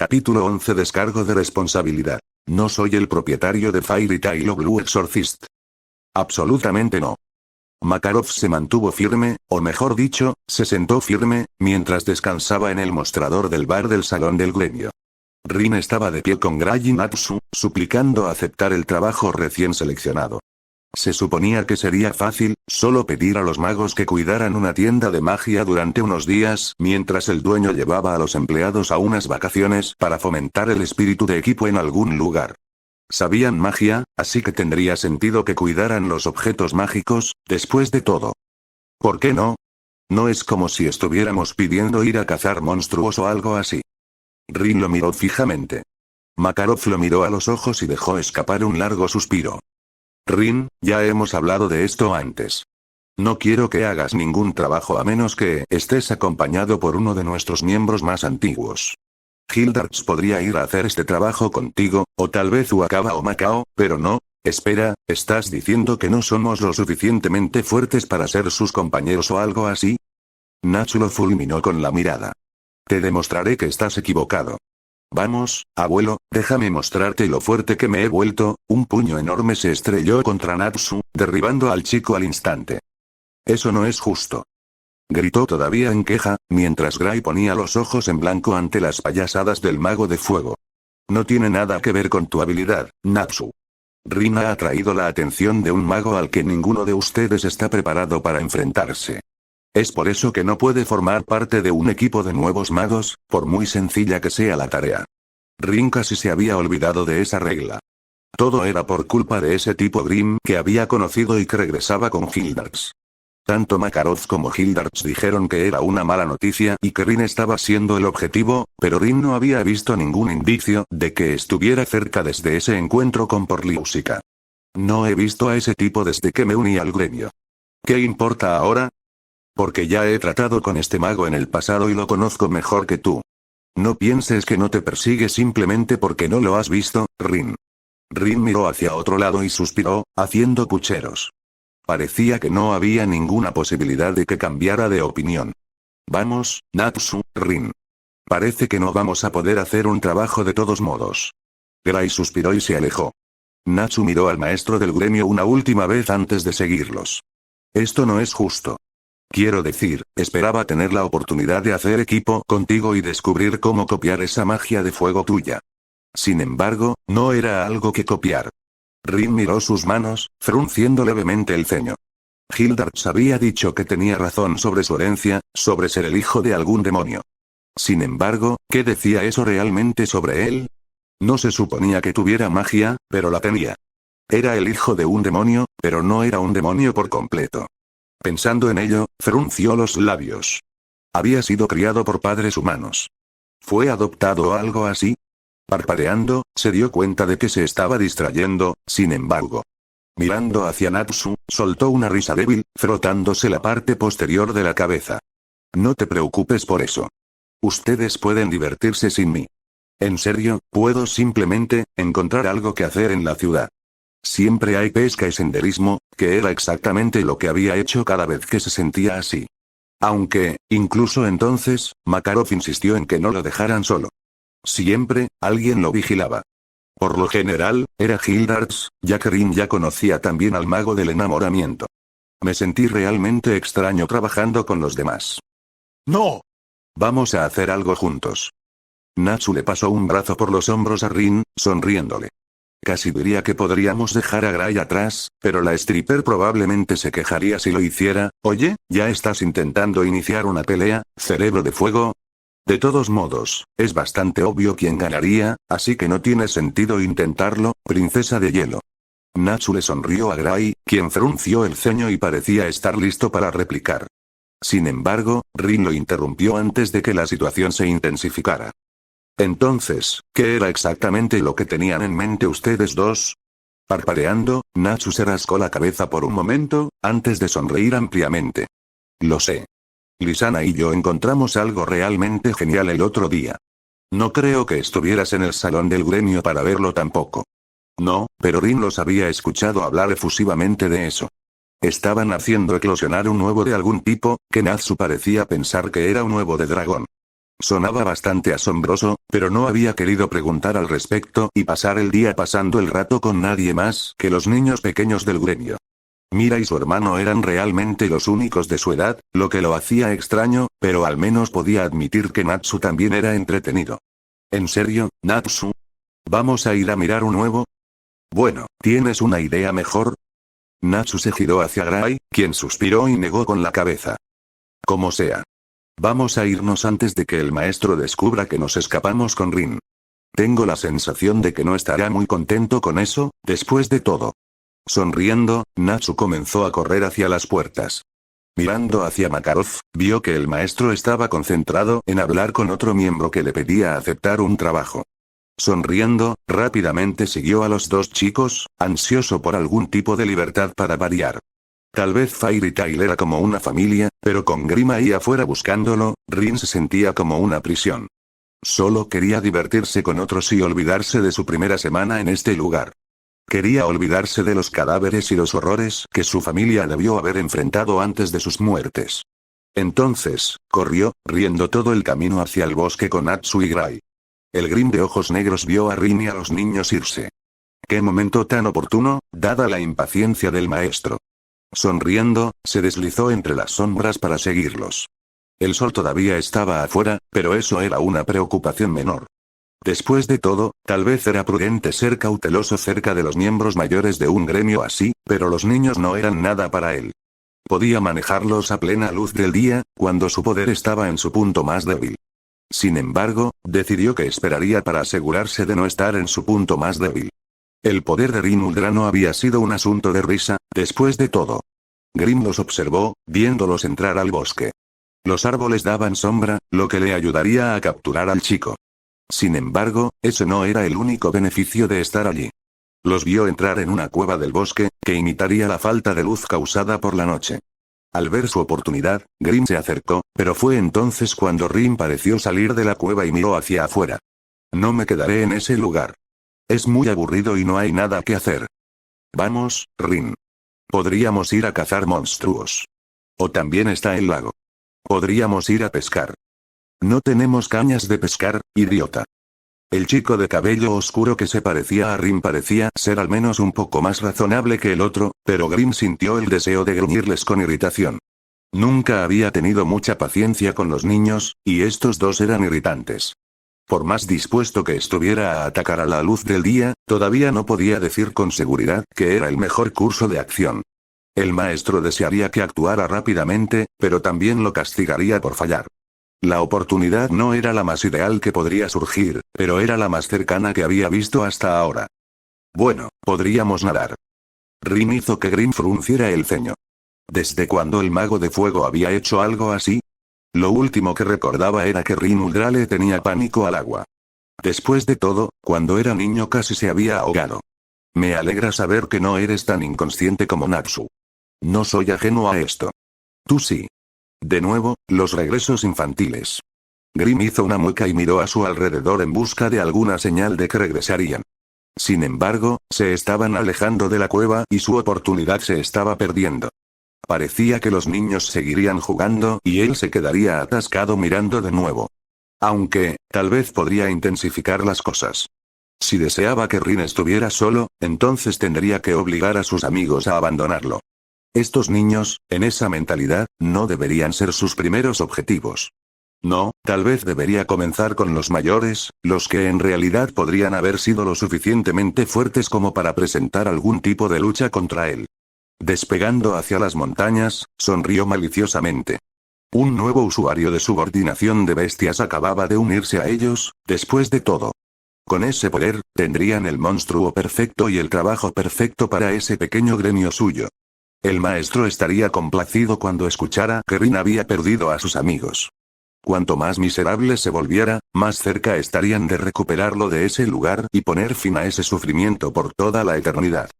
Capítulo 11. Descargo de responsabilidad. No soy el propietario de Fairy Tail o Blue Exorcist. Absolutamente no. Makarov se mantuvo firme, o mejor dicho, se sentó firme, mientras descansaba en el mostrador del bar del salón del gremio. Rin estaba de pie con Gray y Natsu, suplicando aceptar el trabajo recién seleccionado. Se suponía que sería fácil, solo pedir a los magos que cuidaran una tienda de magia durante unos días, mientras el dueño llevaba a los empleados a unas vacaciones para fomentar el espíritu de equipo en algún lugar. Sabían magia, así que tendría sentido que cuidaran los objetos mágicos, después de todo. ¿Por qué no? No es como si estuviéramos pidiendo ir a cazar monstruos o algo así. Rin lo miró fijamente. Makarov lo miró a los ojos y dejó escapar un largo suspiro. Rin, ya hemos hablado de esto antes. No quiero que hagas ningún trabajo a menos que estés acompañado por uno de nuestros miembros más antiguos. Hildarts podría ir a hacer este trabajo contigo, o tal vez Uakawa o Macao, pero no. Espera, ¿estás diciendo que no somos lo suficientemente fuertes para ser sus compañeros o algo así? Natsu lo fulminó con la mirada. Te demostraré que estás equivocado. Vamos, abuelo, déjame mostrarte lo fuerte que me he vuelto. Un puño enorme se estrelló contra Natsu, derribando al chico al instante. Eso no es justo. Gritó todavía en queja, mientras Gray ponía los ojos en blanco ante las payasadas del mago de fuego. No tiene nada que ver con tu habilidad, Natsu. Rin ha atraído la atención de un mago al que ninguno de ustedes está preparado para enfrentarse. Es por eso que no puede formar parte de un equipo de nuevos magos, por muy sencilla que sea la tarea. Rin casi se había olvidado de esa regla. Todo era por culpa de ese tipo Grimm que había conocido y que regresaba con Hildarts. Tanto Makarov como Hildarts dijeron que era una mala noticia y que Rin estaba siendo el objetivo, pero Rin no había visto ningún indicio de que estuviera cerca desde ese encuentro con Porliúsica. No he visto a ese tipo desde que me uní al gremio. ¿Qué importa ahora? Porque ya he tratado con este mago en el pasado y lo conozco mejor que tú. No pienses que no te persigue simplemente porque no lo has visto, Rin. Rin miró hacia otro lado y suspiró, haciendo pucheros. Parecía que no había ninguna posibilidad de que cambiara de opinión. Vamos, Natsu, Rin. Parece que no vamos a poder hacer un trabajo de todos modos. Gray suspiró y se alejó. Natsu miró al maestro del gremio una última vez antes de seguirlos. Esto no es justo. Quiero decir, esperaba tener la oportunidad de hacer equipo contigo y descubrir cómo copiar esa magia de fuego tuya. Sin embargo, no era algo que copiar. Rin miró sus manos, frunciendo levemente el ceño. Hildarts había dicho que tenía razón sobre su herencia, sobre ser el hijo de algún demonio. Sin embargo, ¿qué decía eso realmente sobre él? No se suponía que tuviera magia, pero la tenía. Era el hijo de un demonio, pero no era un demonio por completo. Pensando en ello, frunció los labios. Había sido criado por padres humanos. ¿Fue adoptado o algo así? Parpadeando, se dio cuenta de que se estaba distrayendo, sin embargo. Mirando hacia Natsu, soltó una risa débil, frotándose la parte posterior de la cabeza. No te preocupes por eso. Ustedes pueden divertirse sin mí. En serio, puedo simplemente encontrar algo que hacer en la ciudad. Siempre hay pesca y senderismo, que era exactamente lo que había hecho cada vez que se sentía así. Aunque, incluso entonces, Makarov insistió en que no lo dejaran solo. Siempre, alguien lo vigilaba. Por lo general, era Hildarts, ya que Rin ya conocía también al mago del enamoramiento. Me sentí realmente extraño trabajando con los demás. ¡No! Vamos a hacer algo juntos. Natsu le pasó un brazo por los hombros a Rin, sonriéndole. Casi diría que podríamos dejar a Gray atrás, pero la stripper probablemente se quejaría si lo hiciera. Oye, ¿ya estás intentando iniciar una pelea, cerebro de fuego? De todos modos, es bastante obvio quién ganaría, así que no tiene sentido intentarlo, princesa de hielo. Natsu le sonrió a Gray, quien frunció el ceño y parecía estar listo para replicar. Sin embargo, Rin lo interrumpió antes de que la situación se intensificara. Entonces, ¿qué era exactamente lo que tenían en mente ustedes dos? Parpadeando, Natsu se rascó la cabeza por un momento, antes de sonreír ampliamente. Lo sé. Lisana y yo encontramos algo realmente genial el otro día. No creo que estuvieras en el salón del gremio para verlo tampoco. No, pero Rin los había escuchado hablar efusivamente de eso. Estaban haciendo eclosionar un huevo de algún tipo, que Natsu parecía pensar que era un huevo de dragón. Sonaba bastante asombroso, pero no había querido preguntar al respecto y pasar el día pasando el rato con nadie más que los niños pequeños del gremio. Mira y su hermano eran realmente los únicos de su edad, lo que lo hacía extraño, pero al menos podía admitir que Natsu también era entretenido. ¿En serio, Natsu? ¿Vamos a ir a mirar un nuevo? Bueno, ¿tienes una idea mejor? Natsu se giró hacia Gray, quien suspiró y negó con la cabeza. Como sea. Vamos a irnos antes de que el maestro descubra que nos escapamos con Rin. Tengo la sensación de que no estará muy contento con eso, después de todo. Sonriendo, Natsu comenzó a correr hacia las puertas. Mirando hacia Makarov, vio que el maestro estaba concentrado en hablar con otro miembro que le pedía aceptar un trabajo. Sonriendo, rápidamente siguió a los dos chicos, ansioso por algún tipo de libertad para variar. Tal vez Fairy Tail era como una familia, pero con Grim ahí afuera buscándolo, Rin se sentía como una prisión. Solo quería divertirse con otros y olvidarse de su primera semana en este lugar. Quería olvidarse de los cadáveres y los horrores que su familia debió haber enfrentado antes de sus muertes. Entonces, corrió, riendo todo el camino hacia el bosque con Natsu y Gray. El Grim de ojos negros vio a Rin y a los niños irse. Qué momento tan oportuno, dada la impaciencia del maestro. Sonriendo, se deslizó entre las sombras para seguirlos. El sol todavía estaba afuera, pero eso era una preocupación menor. Después de todo, tal vez era prudente ser cauteloso cerca de los miembros mayores de un gremio así, pero los niños no eran nada para él. Podía manejarlos a plena luz del día, cuando su poder estaba en su punto más débil. Sin embargo, decidió que esperaría para asegurarse de no estar en su punto más débil. El poder de Rin Uldra no había sido un asunto de risa, después de todo. Grim los observó, viéndolos entrar al bosque. Los árboles daban sombra, lo que le ayudaría a capturar al chico. Sin embargo, ese no era el único beneficio de estar allí. Los vio entrar en una cueva del bosque, que imitaría la falta de luz causada por la noche. Al ver su oportunidad, Grim se acercó, pero fue entonces cuando Rin pareció salir de la cueva y miró hacia afuera. No me quedaré en ese lugar. Es muy aburrido y no hay nada que hacer. Vamos, Rin. Podríamos ir a cazar monstruos. O también está el lago. Podríamos ir a pescar. No tenemos cañas de pescar, idiota. El chico de cabello oscuro que se parecía a Rin parecía ser al menos un poco más razonable que el otro, pero Grim sintió el deseo de gruñirles con irritación. Nunca había tenido mucha paciencia con los niños, y estos dos eran irritantes. Por más dispuesto que estuviera a atacar a la luz del día, todavía no podía decir con seguridad que era el mejor curso de acción. El maestro desearía que actuara rápidamente, pero también lo castigaría por fallar. La oportunidad no era la más ideal que podría surgir, pero era la más cercana que había visto hasta ahora. Bueno, podríamos nadar. Rin hizo que Grim frunciera el ceño. ¿Desde cuándo el mago de fuego había hecho algo así? Lo último que recordaba era que Rin Uldra le tenía pánico al agua. Después de todo, cuando era niño casi se había ahogado. Me alegra saber que no eres tan inconsciente como Natsu. No soy ajeno a esto. Tú sí. De nuevo, los regresos infantiles. Grim hizo una mueca y miró a su alrededor en busca de alguna señal de que regresarían. Sin embargo, se estaban alejando de la cueva y su oportunidad se estaba perdiendo. Parecía que los niños seguirían jugando y él se quedaría atascado mirando de nuevo. Aunque, tal vez podría intensificar las cosas. Si deseaba que Rin estuviera solo, entonces tendría que obligar a sus amigos a abandonarlo. Estos niños, en esa mentalidad, no deberían ser sus primeros objetivos. No, tal vez debería comenzar con los mayores, los que en realidad podrían haber sido lo suficientemente fuertes como para presentar algún tipo de lucha contra él. Despegando hacia las montañas, sonrió maliciosamente. Un nuevo usuario de subordinación de bestias acababa de unirse a ellos, después de todo. Con ese poder, tendrían el monstruo perfecto y el trabajo perfecto para ese pequeño gremio suyo. El maestro estaría complacido cuando escuchara que Rin había perdido a sus amigos. Cuanto más miserable se volviera, más cerca estarían de recuperarlo de ese lugar y poner fin a ese sufrimiento por toda la eternidad.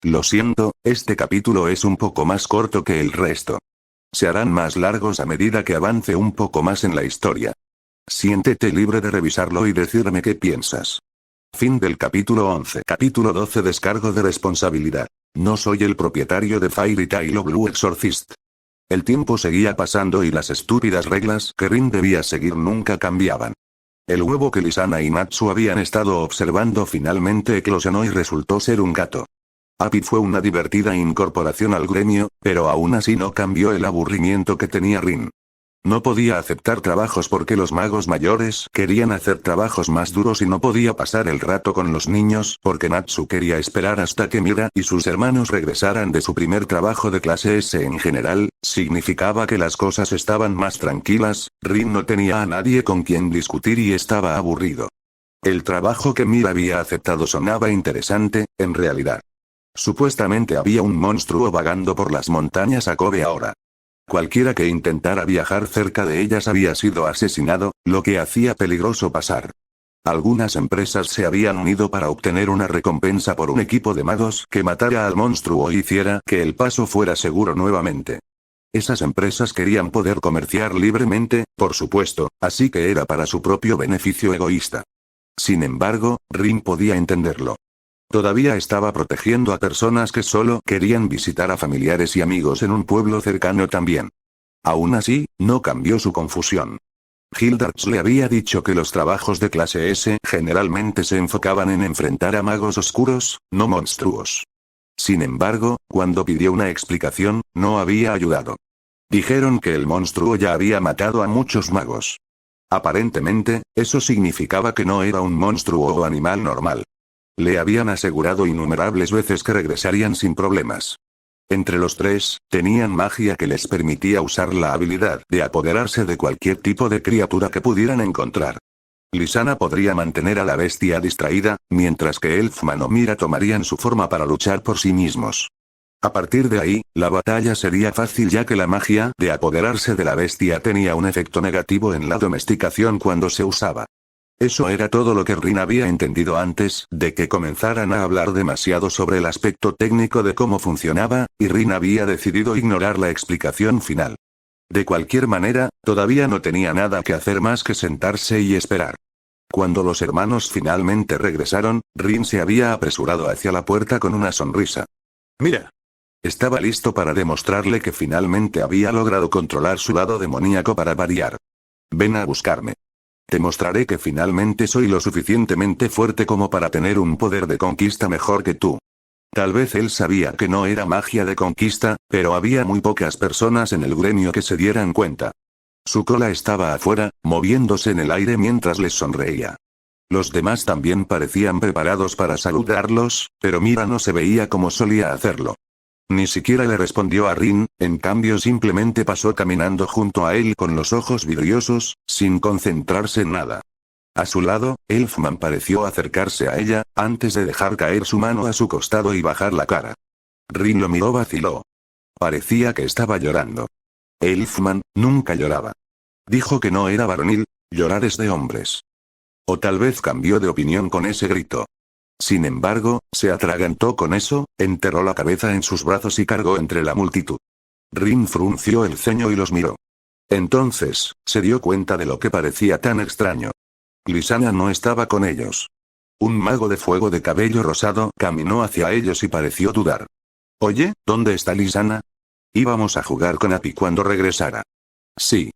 Lo siento, este capítulo es un poco más corto que el resto. Se harán más largos a medida que avance un poco más en la historia. Siéntete libre de revisarlo y decirme qué piensas. Fin del capítulo 11. Capítulo 12. Descargo de responsabilidad. No soy el propietario de Fairy Tail o Blue Exorcist. El tiempo seguía pasando y las estúpidas reglas que Rin debía seguir nunca cambiaban. El huevo que Lisanna y Natsu habían estado observando finalmente eclosionó y resultó ser un gato. Api fue una divertida incorporación al gremio, pero aún así no cambió el aburrimiento que tenía Rin. No podía aceptar trabajos porque los magos mayores querían hacer trabajos más duros y no podía pasar el rato con los niños porque Natsu quería esperar hasta que Mira y sus hermanos regresaran de su primer trabajo de clase S. En general, significaba que las cosas estaban más tranquilas. Rin no tenía a nadie con quien discutir y estaba aburrido. El trabajo que Mira había aceptado sonaba interesante, en realidad. Supuestamente había un monstruo vagando por las montañas a Kobe ahora. Cualquiera que intentara viajar cerca de ellas había sido asesinado, lo que hacía peligroso pasar. Algunas empresas se habían unido para obtener una recompensa por un equipo de magos que matara al monstruo e hiciera que el paso fuera seguro nuevamente. Esas empresas querían poder comerciar libremente, por supuesto, así que era para su propio beneficio egoísta. Sin embargo, Rin podía entenderlo. Todavía estaba protegiendo a personas que solo querían visitar a familiares y amigos en un pueblo cercano también. Aún así, no cambió su confusión. Hildards le había dicho que los trabajos de clase S generalmente se enfocaban en enfrentar a magos oscuros, no monstruos. Sin embargo, cuando pidió una explicación, no había ayudado. Dijeron que el monstruo ya había matado a muchos magos. Aparentemente, eso significaba que no era un monstruo o animal normal. Le habían asegurado innumerables veces que regresarían sin problemas. Entre los tres, tenían magia que les permitía usar la habilidad de apoderarse de cualquier tipo de criatura que pudieran encontrar. Lisanna podría mantener a la bestia distraída, mientras que Elfman o Mira tomarían su forma para luchar por sí mismos. A partir de ahí, la batalla sería fácil ya que la magia de apoderarse de la bestia tenía un efecto negativo en la domesticación cuando se usaba. Eso era todo lo que Rin había entendido antes de que comenzaran a hablar demasiado sobre el aspecto técnico de cómo funcionaba, y Rin había decidido ignorar la explicación final. De cualquier manera, todavía no tenía nada que hacer más que sentarse y esperar. Cuando los hermanos finalmente regresaron, Rin se había apresurado hacia la puerta con una sonrisa. «Mira». Estaba listo para demostrarle que finalmente había logrado controlar su lado demoníaco para variar. «Ven a buscarme. Te mostraré que finalmente soy lo suficientemente fuerte como para tener un poder de conquista mejor que tú». Tal vez él sabía que no era magia de conquista, pero había muy pocas personas en el gremio que se dieran cuenta. Su cola estaba afuera, moviéndose en el aire mientras les sonreía. Los demás también parecían preparados para saludarlos, pero Mira no se veía como solía hacerlo. Ni siquiera le respondió a Rin, en cambio simplemente pasó caminando junto a él con los ojos vidriosos, sin concentrarse en nada. A su lado, Elfman pareció acercarse a ella, antes de dejar caer su mano a su costado y bajar la cara. Rin lo miró, vaciló. Parecía que estaba llorando. Elfman nunca lloraba. Dijo que no era varonil, llorar es de hombres. O tal vez cambió de opinión con ese grito. Sin embargo, se atragantó con eso, enterró la cabeza en sus brazos y cargó entre la multitud. Rin frunció el ceño y los miró. Entonces, se dio cuenta de lo que parecía tan extraño. Lisanna no estaba con ellos. Un mago de fuego de cabello rosado caminó hacia ellos y pareció dudar. «Oye, ¿dónde está Lisanna? Íbamos a jugar con Api cuando regresara». «Sí.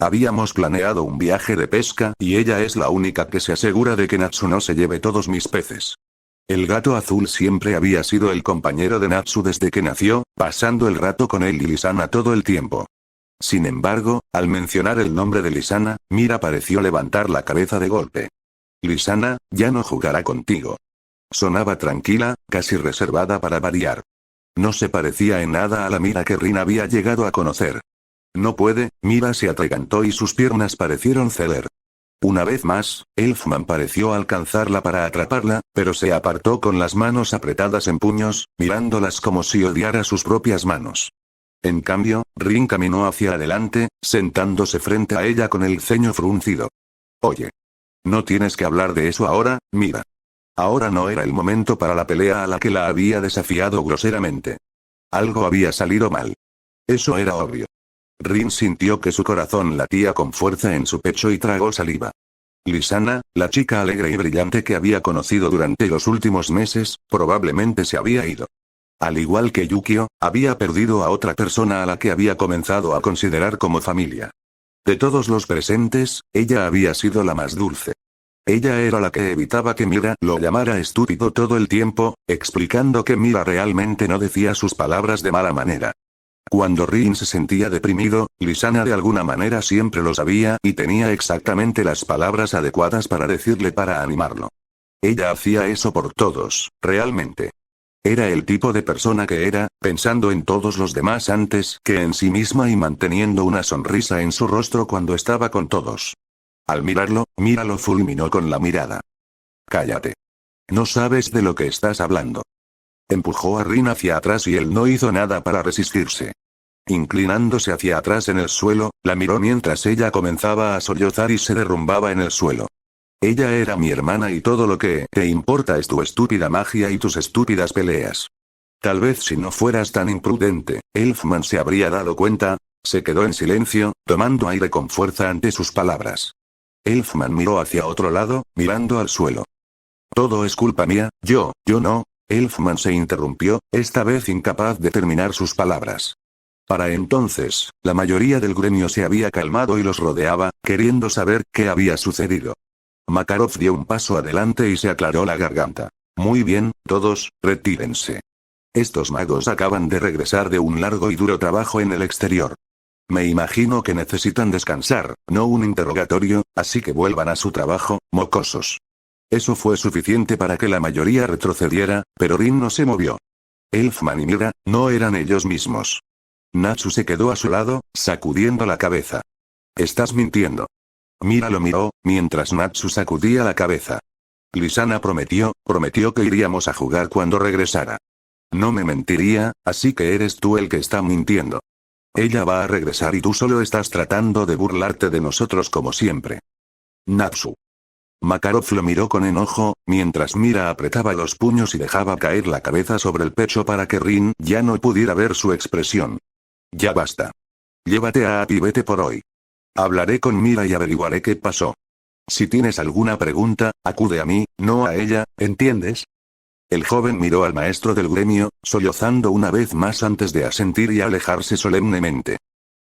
Habíamos planeado un viaje de pesca y ella es la única que se asegura de que Natsu no se lleve todos mis peces». El gato azul siempre había sido el compañero de Natsu desde que nació, pasando el rato con él y Lisanna todo el tiempo. Sin embargo, al mencionar el nombre de Lisanna, Mira pareció levantar la cabeza de golpe. «Lisanna, ya no jugará contigo». Sonaba tranquila, casi reservada para variar. No se parecía en nada a la Mira que Rin había llegado a conocer. «No puede», Mira se atragantó y sus piernas parecieron ceder. Una vez más, Elfman pareció alcanzarla para atraparla, pero se apartó con las manos apretadas en puños, mirándolas como si odiara sus propias manos. En cambio, Rin caminó hacia adelante, sentándose frente a ella con el ceño fruncido. «Oye. No tienes que hablar de eso ahora, Mira». Ahora no era el momento para la pelea a la que la había desafiado groseramente. Algo había salido mal. Eso era obvio. Rin sintió que su corazón latía con fuerza en su pecho y tragó saliva. Lisanna, la chica alegre y brillante que había conocido durante los últimos meses, probablemente se había ido. Al igual que Yukio, había perdido a otra persona a la que había comenzado a considerar como familia. De todos los presentes, ella había sido la más dulce. Ella era la que evitaba que Mira lo llamara estúpido todo el tiempo, explicando que Mira realmente no decía sus palabras de mala manera. Cuando Rin se sentía deprimido, Lisanna de alguna manera siempre lo sabía y tenía exactamente las palabras adecuadas para decirle para animarlo. Ella hacía eso por todos, realmente. Era el tipo de persona que era, pensando en todos los demás antes que en sí misma y manteniendo una sonrisa en su rostro cuando estaba con todos. Al mirarlo, Mira lo fulminó con la mirada. Cállate. No sabes de lo que estás hablando. Empujó a Rin hacia atrás y él no hizo nada para resistirse. Inclinándose hacia atrás en el suelo, la miró mientras ella comenzaba a sollozar y se derrumbaba en el suelo. Ella era mi hermana y todo lo que te importa es tu estúpida magia y tus estúpidas peleas. Tal vez si no fueras tan imprudente, Elfman se habría dado cuenta. Se quedó en silencio, tomando aire con fuerza ante sus palabras. Elfman miró hacia otro lado, mirando al suelo. Todo es culpa mía, yo no. Elfman se interrumpió, esta vez incapaz de terminar sus palabras. Para entonces, la mayoría del gremio se había calmado y los rodeaba, queriendo saber qué había sucedido. Makarov dio un paso adelante y se aclaró la garganta. Muy bien, todos, retírense. Estos magos acaban de regresar de un largo y duro trabajo en el exterior. Me imagino que necesitan descansar, no un interrogatorio, así que vuelvan a su trabajo, mocosos. Eso fue suficiente para que la mayoría retrocediera, pero Rin no se movió. Elfman y Mira, no eran ellos mismos. Natsu se quedó a su lado, sacudiendo la cabeza. Estás mintiendo. Mira lo miró, mientras Natsu sacudía la cabeza. Lisanna prometió que iríamos a jugar cuando regresara. No me mentiría, así que eres tú el que está mintiendo. Ella va a regresar y tú solo estás tratando de burlarte de nosotros como siempre. Natsu. Makarov lo miró con enojo, mientras Mira apretaba los puños y dejaba caer la cabeza sobre el pecho para que Rin ya no pudiera ver su expresión. Ya basta. Llévate a Api y vete por hoy. Hablaré con Mira y averiguaré qué pasó. Si tienes alguna pregunta, acude a mí, no a ella, ¿entiendes? El joven miró al maestro del gremio, sollozando una vez más antes de asentir y alejarse solemnemente.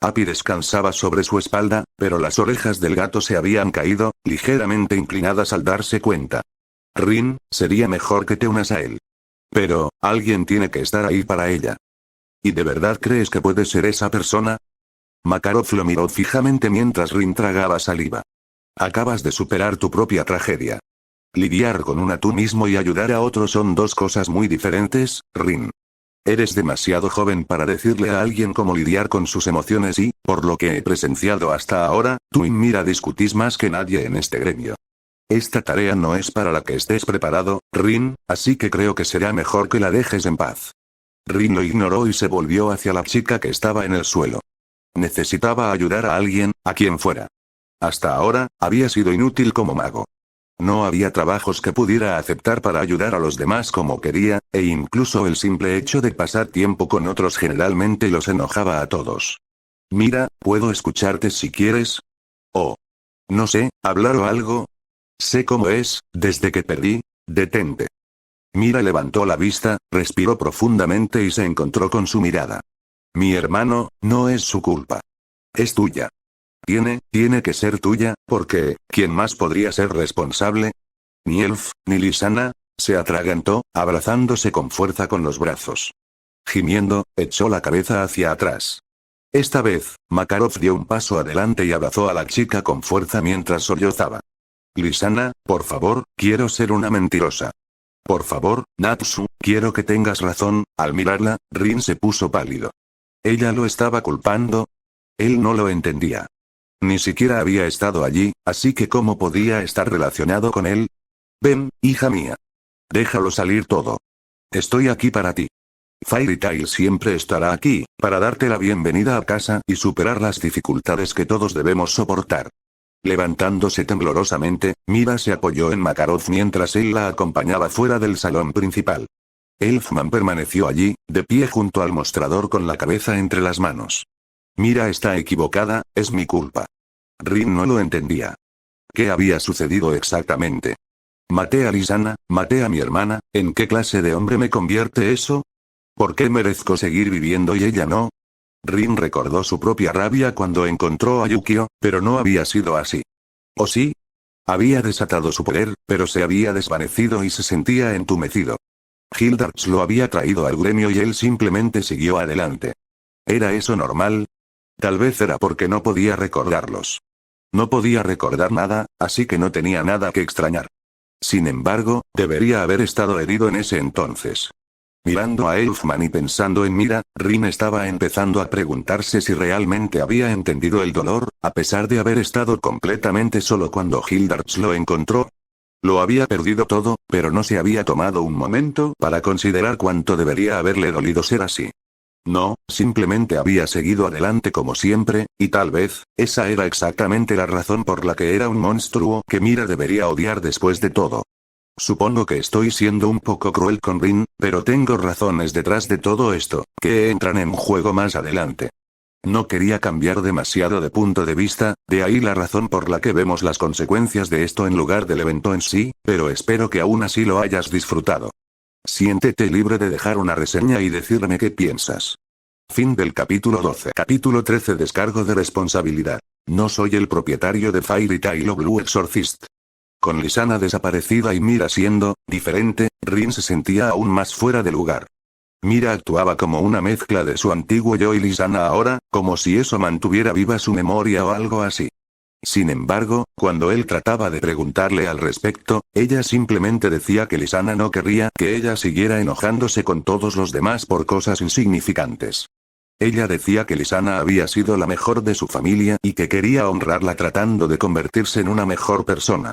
Api descansaba sobre su espalda, pero las orejas del gato se habían caído, ligeramente inclinadas al darse cuenta. Rin, sería mejor que te unas a él. Pero, alguien tiene que estar ahí para ella. ¿Y de verdad crees que puede ser esa persona? Makarov lo miró fijamente mientras Rin tragaba saliva. Acabas de superar tu propia tragedia. Lidiar con una tú mismo y ayudar a otro son dos cosas muy diferentes, Rin. Eres demasiado joven para decirle a alguien cómo lidiar con sus emociones y, por lo que he presenciado hasta ahora, tú y Mira discutís más que nadie en este gremio. Esta tarea no es para la que estés preparado, Rin, así que creo que será mejor que la dejes en paz. Rin lo ignoró y se volvió hacia la chica que estaba en el suelo. Necesitaba ayudar a alguien, a quien fuera. Hasta ahora, había sido inútil como mago. No había trabajos que pudiera aceptar para ayudar a los demás como quería, e incluso el simple hecho de pasar tiempo con otros generalmente los enojaba a todos. Mira, ¿puedo escucharte si quieres? Oh. No sé, ¿hablar o algo? Sé cómo es, desde que perdí, detente. Mira levantó la vista, respiró profundamente y se encontró con su mirada. Mi hermano, no es su culpa. Es tuya. Tiene que ser tuya, porque, ¿quién más podría ser responsable? Ni Elf, ni Lisanna, se atragantó, abrazándose con fuerza con los brazos. Gimiendo, echó la cabeza hacia atrás. Esta vez, Makarov dio un paso adelante y abrazó a la chica con fuerza mientras sollozaba. Lisanna, por favor, quiero ser una mentirosa. Por favor, Natsu, quiero que tengas razón. Al mirarla, Rin se puso pálido. ¿Ella lo estaba culpando? Él no lo entendía. Ni siquiera había estado allí, así que ¿cómo podía estar relacionado con él? Ven, hija mía. Déjalo salir todo. Estoy aquí para ti. Fairy Tail siempre estará aquí, para darte la bienvenida a casa y superar las dificultades que todos debemos soportar. Levantándose temblorosamente, Mira se apoyó en Makarov mientras él la acompañaba fuera del salón principal. Elfman permaneció allí, de pie junto al mostrador con la cabeza entre las manos. Mira está equivocada, es mi culpa. Rin no lo entendía. ¿Qué había sucedido exactamente? Maté a Lisanna, maté a mi hermana, ¿en qué clase de hombre me convierte eso? ¿Por qué merezco seguir viviendo y ella no? Rin recordó su propia rabia cuando encontró a Yukio, pero no había sido así. ¿O sí? Había desatado su poder, pero se había desvanecido y se sentía entumecido. Hildards lo había traído al gremio y él simplemente siguió adelante. ¿Era eso normal? Tal vez era porque no podía recordarlos. No podía recordar nada, así que no tenía nada que extrañar. Sin embargo, debería haber estado herido en ese entonces. Mirando a Elfman y pensando en Mira, Rin estaba empezando a preguntarse si realmente había entendido el dolor, a pesar de haber estado completamente solo cuando Hildards lo encontró. Lo había perdido todo, pero no se había tomado un momento para considerar cuánto debería haberle dolido ser así. No, simplemente había seguido adelante como siempre, y tal vez, esa era exactamente la razón por la que era un monstruo que Mira debería odiar después de todo. Supongo que estoy siendo un poco cruel con Rin, pero tengo razones detrás de todo esto, que entran en juego más adelante. No quería cambiar demasiado de punto de vista, de ahí la razón por la que vemos las consecuencias de esto en lugar del evento en sí, pero espero que aún así lo hayas disfrutado. Siéntete libre de dejar una reseña y decirme qué piensas. Fin del capítulo 12. Capítulo 13. Descargo de responsabilidad. No soy el propietario de Fairy Tail o Blue Exorcist. Con Lysana desaparecida y Mira siendo diferente, Rin se sentía aún más fuera de lugar. Mira actuaba como una mezcla de su antiguo yo y Lysana ahora, como si eso mantuviera viva su memoria o algo así. Sin embargo, cuando él trataba de preguntarle al respecto, ella simplemente decía que Lysana no querría que ella siguiera enojándose con todos los demás por cosas insignificantes. Ella decía que Lysana había sido la mejor de su familia y que quería honrarla tratando de convertirse en una mejor persona.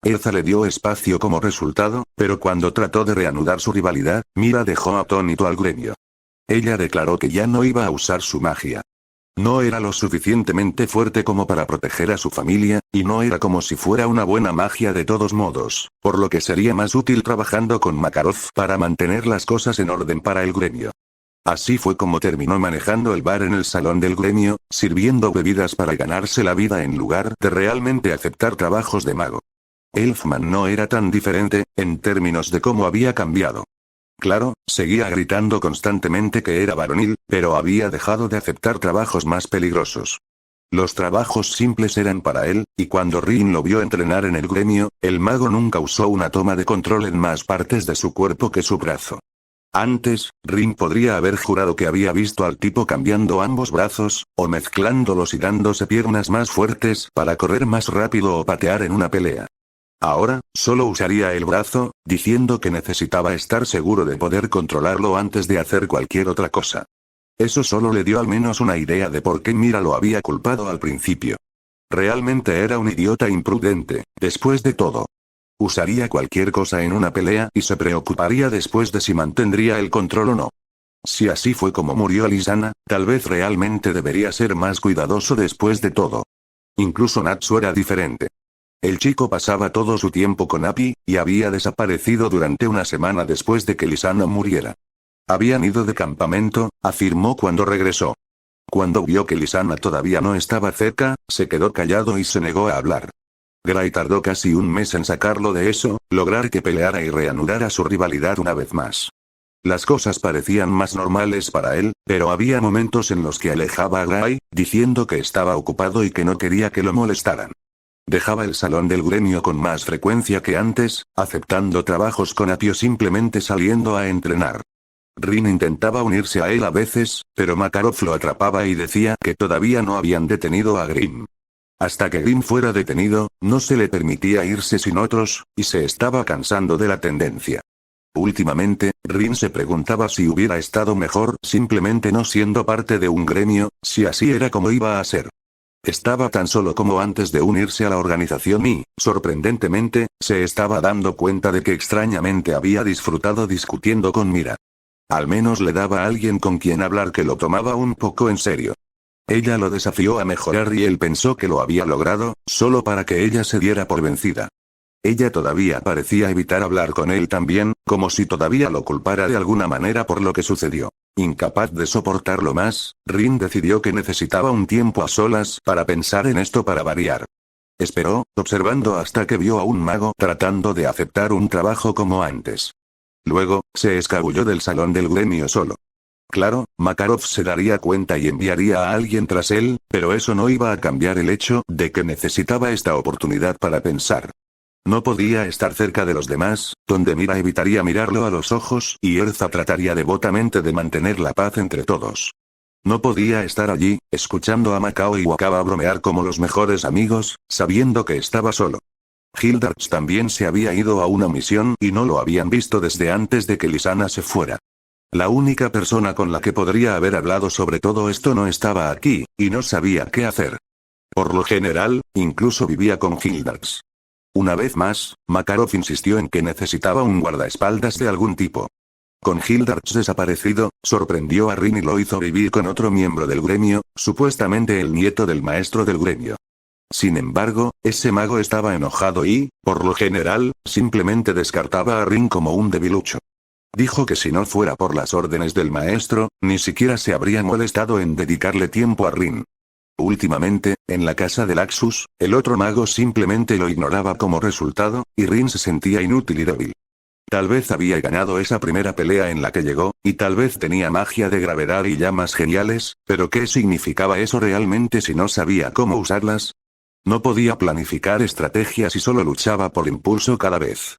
Erza le dio espacio como resultado, pero cuando trató de reanudar su rivalidad, Mira dejó atónito al gremio. Ella declaró que ya no iba a usar su magia. No era lo suficientemente fuerte como para proteger a su familia, y no era como si fuera una buena magia de todos modos, por lo que sería más útil trabajando con Makarov para mantener las cosas en orden para el gremio. Así fue como terminó manejando el bar en el salón del gremio, sirviendo bebidas para ganarse la vida en lugar de realmente aceptar trabajos de mago. Elfman no era tan diferente, en términos de cómo había cambiado. Claro, seguía gritando constantemente que era varonil, pero había dejado de aceptar trabajos más peligrosos. Los trabajos simples eran para él, y cuando Rin lo vio entrenar en el gremio, el mago nunca usó una toma de control en más partes de su cuerpo que su brazo. Antes, Rin podría haber jurado que había visto al tipo cambiando ambos brazos, o mezclándolos y dándose piernas más fuertes para correr más rápido o patear en una pelea. Ahora, solo usaría el brazo, diciendo que necesitaba estar seguro de poder controlarlo antes de hacer cualquier otra cosa. Eso solo le dio al menos una idea de por qué Mira lo había culpado al principio. Realmente era un idiota imprudente, después de todo. Usaría cualquier cosa en una pelea y se preocuparía después de si mantendría el control o no. Si así fue como murió Lysana, tal vez realmente debería ser más cuidadoso después de todo. Incluso Natsu era diferente. El chico pasaba todo su tiempo con Api, y había desaparecido durante una semana después de que Lysana muriera. Habían ido de campamento, afirmó cuando regresó. Cuando vio que Lysana todavía no estaba cerca, se quedó callado y se negó a hablar. Gray tardó casi un mes en sacarlo de eso, lograr que peleara y reanudara su rivalidad una vez más. Las cosas parecían más normales para él, pero había momentos en los que alejaba a Gray, diciendo que estaba ocupado y que no quería que lo molestaran. Dejaba el salón del gremio con más frecuencia que antes, aceptando trabajos con Apio simplemente saliendo a entrenar. Rin intentaba unirse a él a veces, pero Makarov lo atrapaba y decía que todavía no habían detenido a Grimm. Hasta que Grimm fuera detenido, no se le permitía irse sin otros, y se estaba cansando de la tendencia. Últimamente, Rin se preguntaba si hubiera estado mejor simplemente no siendo parte de un gremio, si así era como iba a ser. Estaba tan solo como antes de unirse a la organización y, sorprendentemente, se estaba dando cuenta de que extrañamente había disfrutado discutiendo con Mira. Al menos le daba a alguien con quien hablar que lo tomaba un poco en serio. Ella lo desafió a mejorar y él pensó que lo había logrado, solo para que ella se diera por vencida. Ella todavía parecía evitar hablar con él también, como si todavía lo culpara de alguna manera por lo que sucedió. Incapaz de soportarlo más, Rin decidió que necesitaba un tiempo a solas para pensar en esto para variar. Esperó, observando hasta que vio a un mago tratando de aceptar un trabajo como antes. Luego, se escabulló del salón del gremio solo. Claro, Makarov se daría cuenta y enviaría a alguien tras él, pero eso no iba a cambiar el hecho de que necesitaba esta oportunidad para pensar. No podía estar cerca de los demás, donde Mira evitaría mirarlo a los ojos y Erza trataría devotamente de mantener la paz entre todos. No podía estar allí, escuchando a Macao y Wakaba bromear como los mejores amigos, sabiendo que estaba solo. Hildarch también se había ido a una misión y no lo habían visto desde antes de que Lisana se fuera. La única persona con la que podría haber hablado sobre todo esto no estaba aquí, y no sabía qué hacer. Por lo general, incluso vivía con Hildarch. Una vez más, Makarov insistió en que necesitaba un guardaespaldas de algún tipo. Con Hildarch desaparecido, sorprendió a Rin y lo hizo vivir con otro miembro del gremio, supuestamente el nieto del maestro del gremio. Sin embargo, ese mago estaba enojado y, por lo general, simplemente descartaba a Rin como un debilucho. Dijo que si no fuera por las órdenes del maestro, ni siquiera se habría molestado en dedicarle tiempo a Rin. Últimamente, en la casa de Laxus, el otro mago simplemente lo ignoraba como resultado, y Rin se sentía inútil y débil. Tal vez había ganado esa primera pelea en la que llegó, y tal vez tenía magia de gravedad y llamas geniales, pero ¿qué significaba eso realmente si no sabía cómo usarlas? No podía planificar estrategias y solo luchaba por impulso cada vez.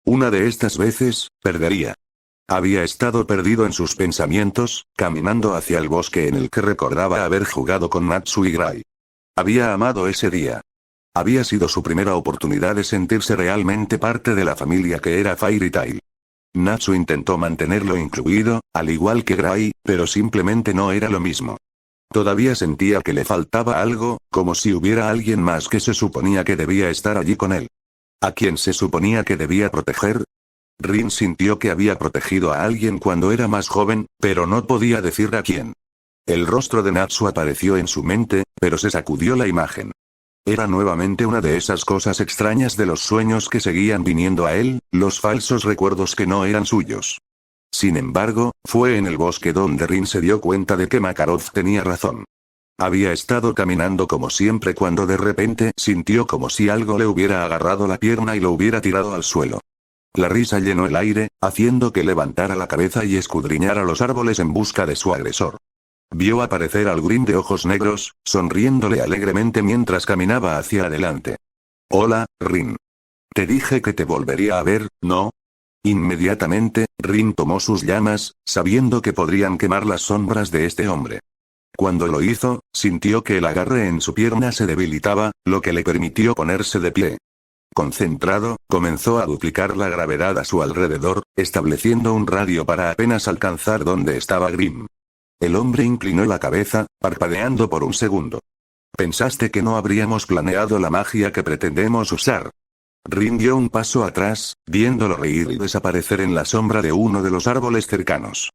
Una de estas veces, perdería. Había estado perdido en sus pensamientos, caminando hacia el bosque en el que recordaba haber jugado con Natsu y Gray. Había amado ese día. Había sido su primera oportunidad de sentirse realmente parte de la familia que era Fairy Tail. Natsu intentó mantenerlo incluido, al igual que Gray, pero simplemente no era lo mismo. Todavía sentía que le faltaba algo, como si hubiera alguien más que se suponía que debía estar allí con él. ¿A quién se suponía que debía proteger? Rin sintió que había protegido a alguien cuando era más joven, pero no podía decir a quién. El rostro de Natsu apareció en su mente, pero se sacudió la imagen. Era nuevamente una de esas cosas extrañas de los sueños que seguían viniendo a él, los falsos recuerdos que no eran suyos. Sin embargo, fue en el bosque donde Rin se dio cuenta de que Makarov tenía razón. Había estado caminando como siempre cuando de repente sintió como si algo le hubiera agarrado la pierna y lo hubiera tirado al suelo. La risa llenó el aire, haciendo que levantara la cabeza y escudriñara los árboles en busca de su agresor. Vio aparecer al Grim de ojos negros, sonriéndole alegremente mientras caminaba hacia adelante. «Hola, Rin. Te dije que te volvería a ver, ¿no?» Inmediatamente, Rin tomó sus llamas, sabiendo que podrían quemar las sombras de este hombre. Cuando lo hizo, sintió que el agarre en su pierna se debilitaba, lo que le permitió ponerse de pie. Concentrado, comenzó a duplicar la gravedad a su alrededor, estableciendo un radio para apenas alcanzar donde estaba Grim. El hombre inclinó la cabeza, parpadeando por un segundo. «¿Pensaste que no habríamos planeado la magia que pretendemos usar?» Rin dio un paso atrás, viéndolo reír y desaparecer en la sombra de uno de los árboles cercanos.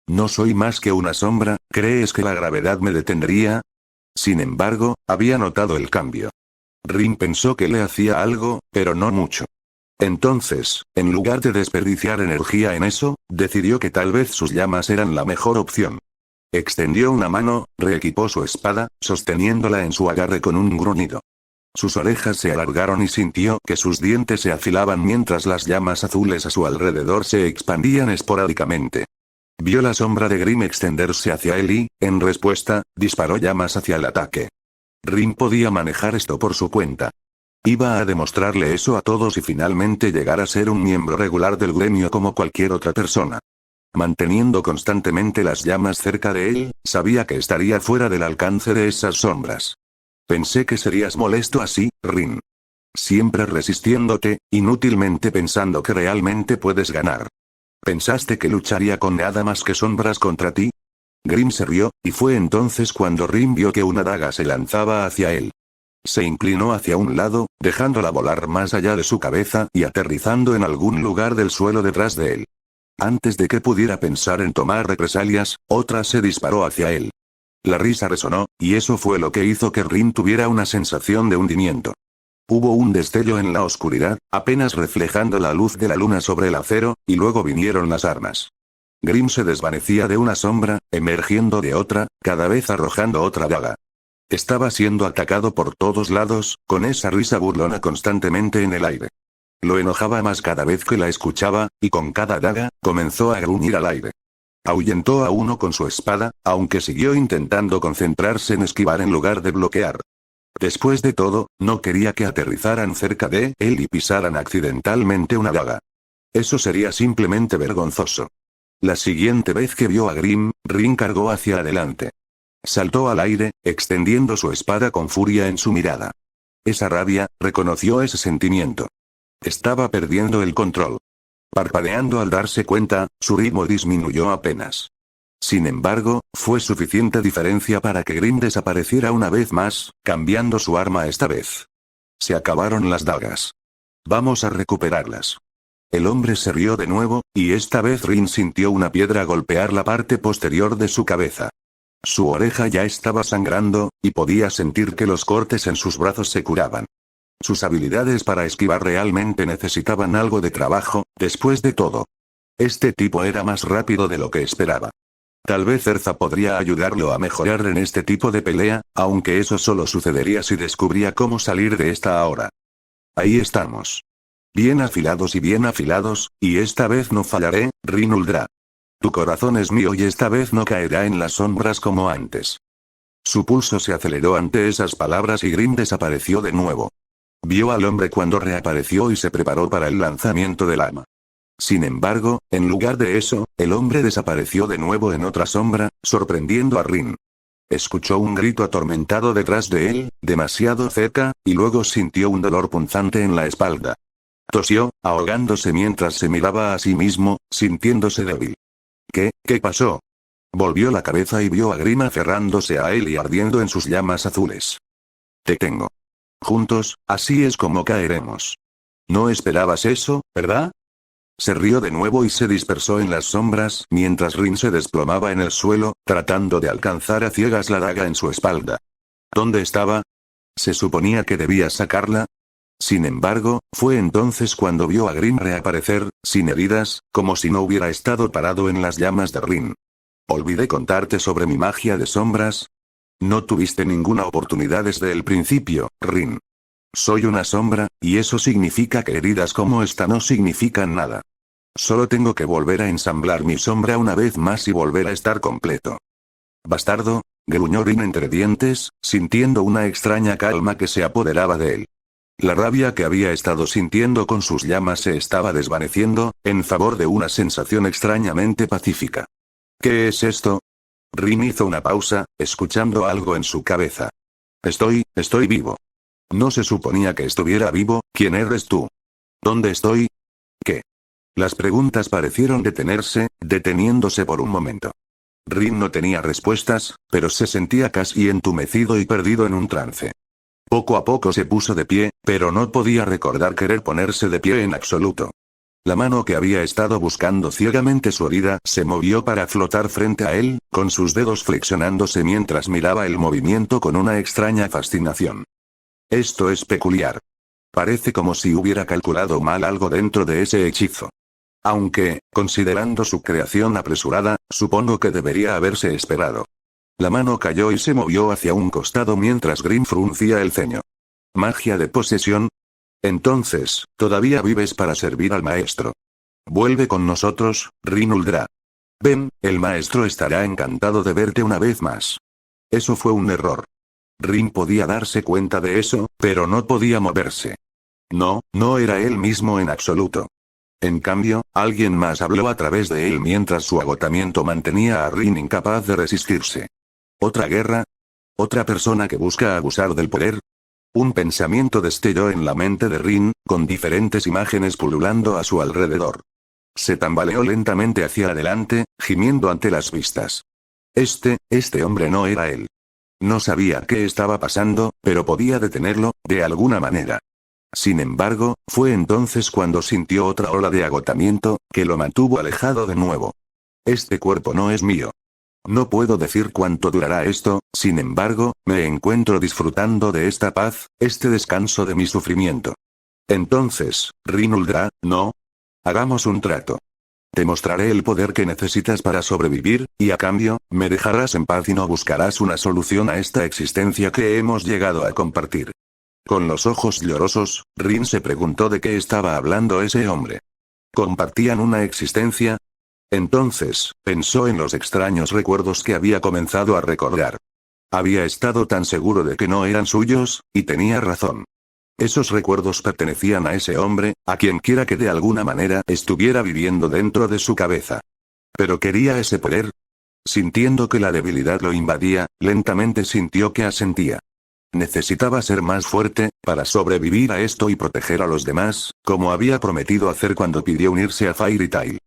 «No soy más que una sombra, ¿crees que la gravedad me detendría?» Sin embargo, había notado el cambio. Rin pensó que le hacía algo, pero no mucho. Entonces, en lugar de desperdiciar energía en eso, decidió que tal vez sus llamas eran la mejor opción. Extendió una mano, reequipó su espada, sosteniéndola en su agarre con un gruñido. Sus orejas se alargaron y sintió que sus dientes se afilaban mientras las llamas azules a su alrededor se expandían esporádicamente. Vio la sombra de Grim extenderse hacia él y, en respuesta, disparó llamas hacia el ataque. Rin podía manejar esto por su cuenta. Iba a demostrarle eso a todos y finalmente llegar a ser un miembro regular del gremio como cualquier otra persona. Manteniendo constantemente las llamas cerca de él, sabía que estaría fuera del alcance de esas sombras. «Pensé que serías molesto así, Rin. Siempre resistiéndote, inútilmente pensando que realmente puedes ganar. ¿Pensaste que lucharía con nada más que sombras contra ti?» Grim se rió, y fue entonces cuando Rin vio que una daga se lanzaba hacia él. Se inclinó hacia un lado, dejándola volar más allá de su cabeza y aterrizando en algún lugar del suelo detrás de él. Antes de que pudiera pensar en tomar represalias, otra se disparó hacia él. La risa resonó, y eso fue lo que hizo que Rin tuviera una sensación de hundimiento. Hubo un destello en la oscuridad, apenas reflejando la luz de la luna sobre el acero, y luego vinieron las armas. Grim se desvanecía de una sombra, emergiendo de otra, cada vez arrojando otra daga. Estaba siendo atacado por todos lados, con esa risa burlona constantemente en el aire. Lo enojaba más cada vez que la escuchaba, y con cada daga, comenzó a gruñir al aire. Ahuyentó a uno con su espada, aunque siguió intentando concentrarse en esquivar en lugar de bloquear. Después de todo, no quería que aterrizaran cerca de él y pisaran accidentalmente una daga. Eso sería simplemente vergonzoso. La siguiente vez que vio a Grimm, Rin cargó hacia adelante. Saltó al aire, extendiendo su espada con furia en su mirada. Esa rabia, reconoció ese sentimiento. Estaba perdiendo el control. Parpadeando al darse cuenta, su ritmo disminuyó apenas. Sin embargo, fue suficiente diferencia para que Grimm desapareciera una vez más, cambiando su arma esta vez. Se acabaron las dagas. Vamos a recuperarlas. El hombre se rió de nuevo, y esta vez Rin sintió una piedra golpear la parte posterior de su cabeza. Su oreja ya estaba sangrando, y podía sentir que los cortes en sus brazos se curaban. Sus habilidades para esquivar realmente necesitaban algo de trabajo, después de todo. Este tipo era más rápido de lo que esperaba. Tal vez Erza podría ayudarlo a mejorar en este tipo de pelea, aunque eso solo sucedería si descubría cómo salir de esta ahora. Ahí estamos. Bien afilados, y esta vez no fallaré, Rin Uldra. Tu corazón es mío y esta vez no caerá en las sombras como antes. Su pulso se aceleró ante esas palabras y Grimm desapareció de nuevo. Vio al hombre cuando reapareció y se preparó para el lanzamiento del arma. Sin embargo, en lugar de eso, el hombre desapareció de nuevo en otra sombra, sorprendiendo a Rin. Escuchó un grito atormentado detrás de él, demasiado cerca, y luego sintió un dolor punzante en la espalda. Tosió, ahogándose mientras se miraba a sí mismo, sintiéndose débil. ¿Qué pasó? Volvió la cabeza y vio a Grimm aferrándose a él y ardiendo en sus llamas azules. Te tengo. Juntos, así es como caeremos. No esperabas eso, ¿verdad? Se rió de nuevo y se dispersó en las sombras mientras Rin se desplomaba en el suelo, tratando de alcanzar a ciegas la daga en su espalda. ¿Dónde estaba? ¿Se suponía que debía sacarla? Sin embargo, fue entonces cuando vio a Grimm reaparecer, sin heridas, como si no hubiera estado parado en las llamas de Rin. Olvidé contarte sobre mi magia de sombras. No tuviste ninguna oportunidad desde el principio, Rin. Soy una sombra, y eso significa que heridas como esta no significan nada. Solo tengo que volver a ensamblar mi sombra una vez más y volver a estar completo. Bastardo, gruñó Rin entre dientes, sintiendo una extraña calma que se apoderaba de él. La rabia que había estado sintiendo con sus llamas se estaba desvaneciendo, en favor de una sensación extrañamente pacífica. ¿Qué es esto? Rin hizo una pausa, escuchando algo en su cabeza. Estoy vivo. No se suponía que estuviera vivo. ¿Quién eres tú? ¿Dónde estoy? ¿Qué? Las preguntas parecieron deteniéndose por un momento. Rin no tenía respuestas, pero se sentía casi entumecido y perdido en un trance. Poco a poco se puso de pie, pero no podía recordar querer ponerse de pie en absoluto. La mano que había estado buscando ciegamente su herida se movió para flotar frente a él, con sus dedos flexionándose mientras miraba el movimiento con una extraña fascinación. Esto es peculiar. Parece como si hubiera calculado mal algo dentro de ese hechizo. Aunque, considerando su creación apresurada, supongo que debería haberse esperado. La mano cayó y se movió hacia un costado mientras Grimm fruncía el ceño. ¿Magia de posesión? Entonces, todavía vives para servir al maestro. Vuelve con nosotros, Rin Uldra. Ven, el maestro estará encantado de verte una vez más. Eso fue un error. Rin podía darse cuenta de eso, pero no podía moverse. No era él mismo en absoluto. En cambio, alguien más habló a través de él mientras su agotamiento mantenía a Rin incapaz de resistirse. ¿Otra guerra? ¿Otra persona que busca abusar del poder? Un pensamiento destelló en la mente de Rin, con diferentes imágenes pululando a su alrededor. Se tambaleó lentamente hacia adelante, gimiendo ante las vistas. Este hombre no era él. No sabía qué estaba pasando, pero podía detenerlo, de alguna manera. Sin embargo, fue entonces cuando sintió otra ola de agotamiento, que lo mantuvo alejado de nuevo. Este cuerpo no es mío. No puedo decir cuánto durará esto, sin embargo, me encuentro disfrutando de esta paz, este descanso de mi sufrimiento. Entonces, Rin Uldra, no. Hagamos un trato. Te mostraré el poder que necesitas para sobrevivir, y a cambio, me dejarás en paz y no buscarás una solución a esta existencia que hemos llegado a compartir. Con los ojos llorosos, Rin se preguntó de qué estaba hablando ese hombre. ¿Compartían una existencia? Entonces, pensó en los extraños recuerdos que había comenzado a recordar. Había estado tan seguro de que no eran suyos, y tenía razón. Esos recuerdos pertenecían a ese hombre, a quien quiera que de alguna manera estuviera viviendo dentro de su cabeza. ¿Pero quería ese poder? Sintiendo que la debilidad lo invadía, lentamente sintió que asentía. Necesitaba ser más fuerte, para sobrevivir a esto y proteger a los demás, como había prometido hacer cuando pidió unirse a Fairy Tail.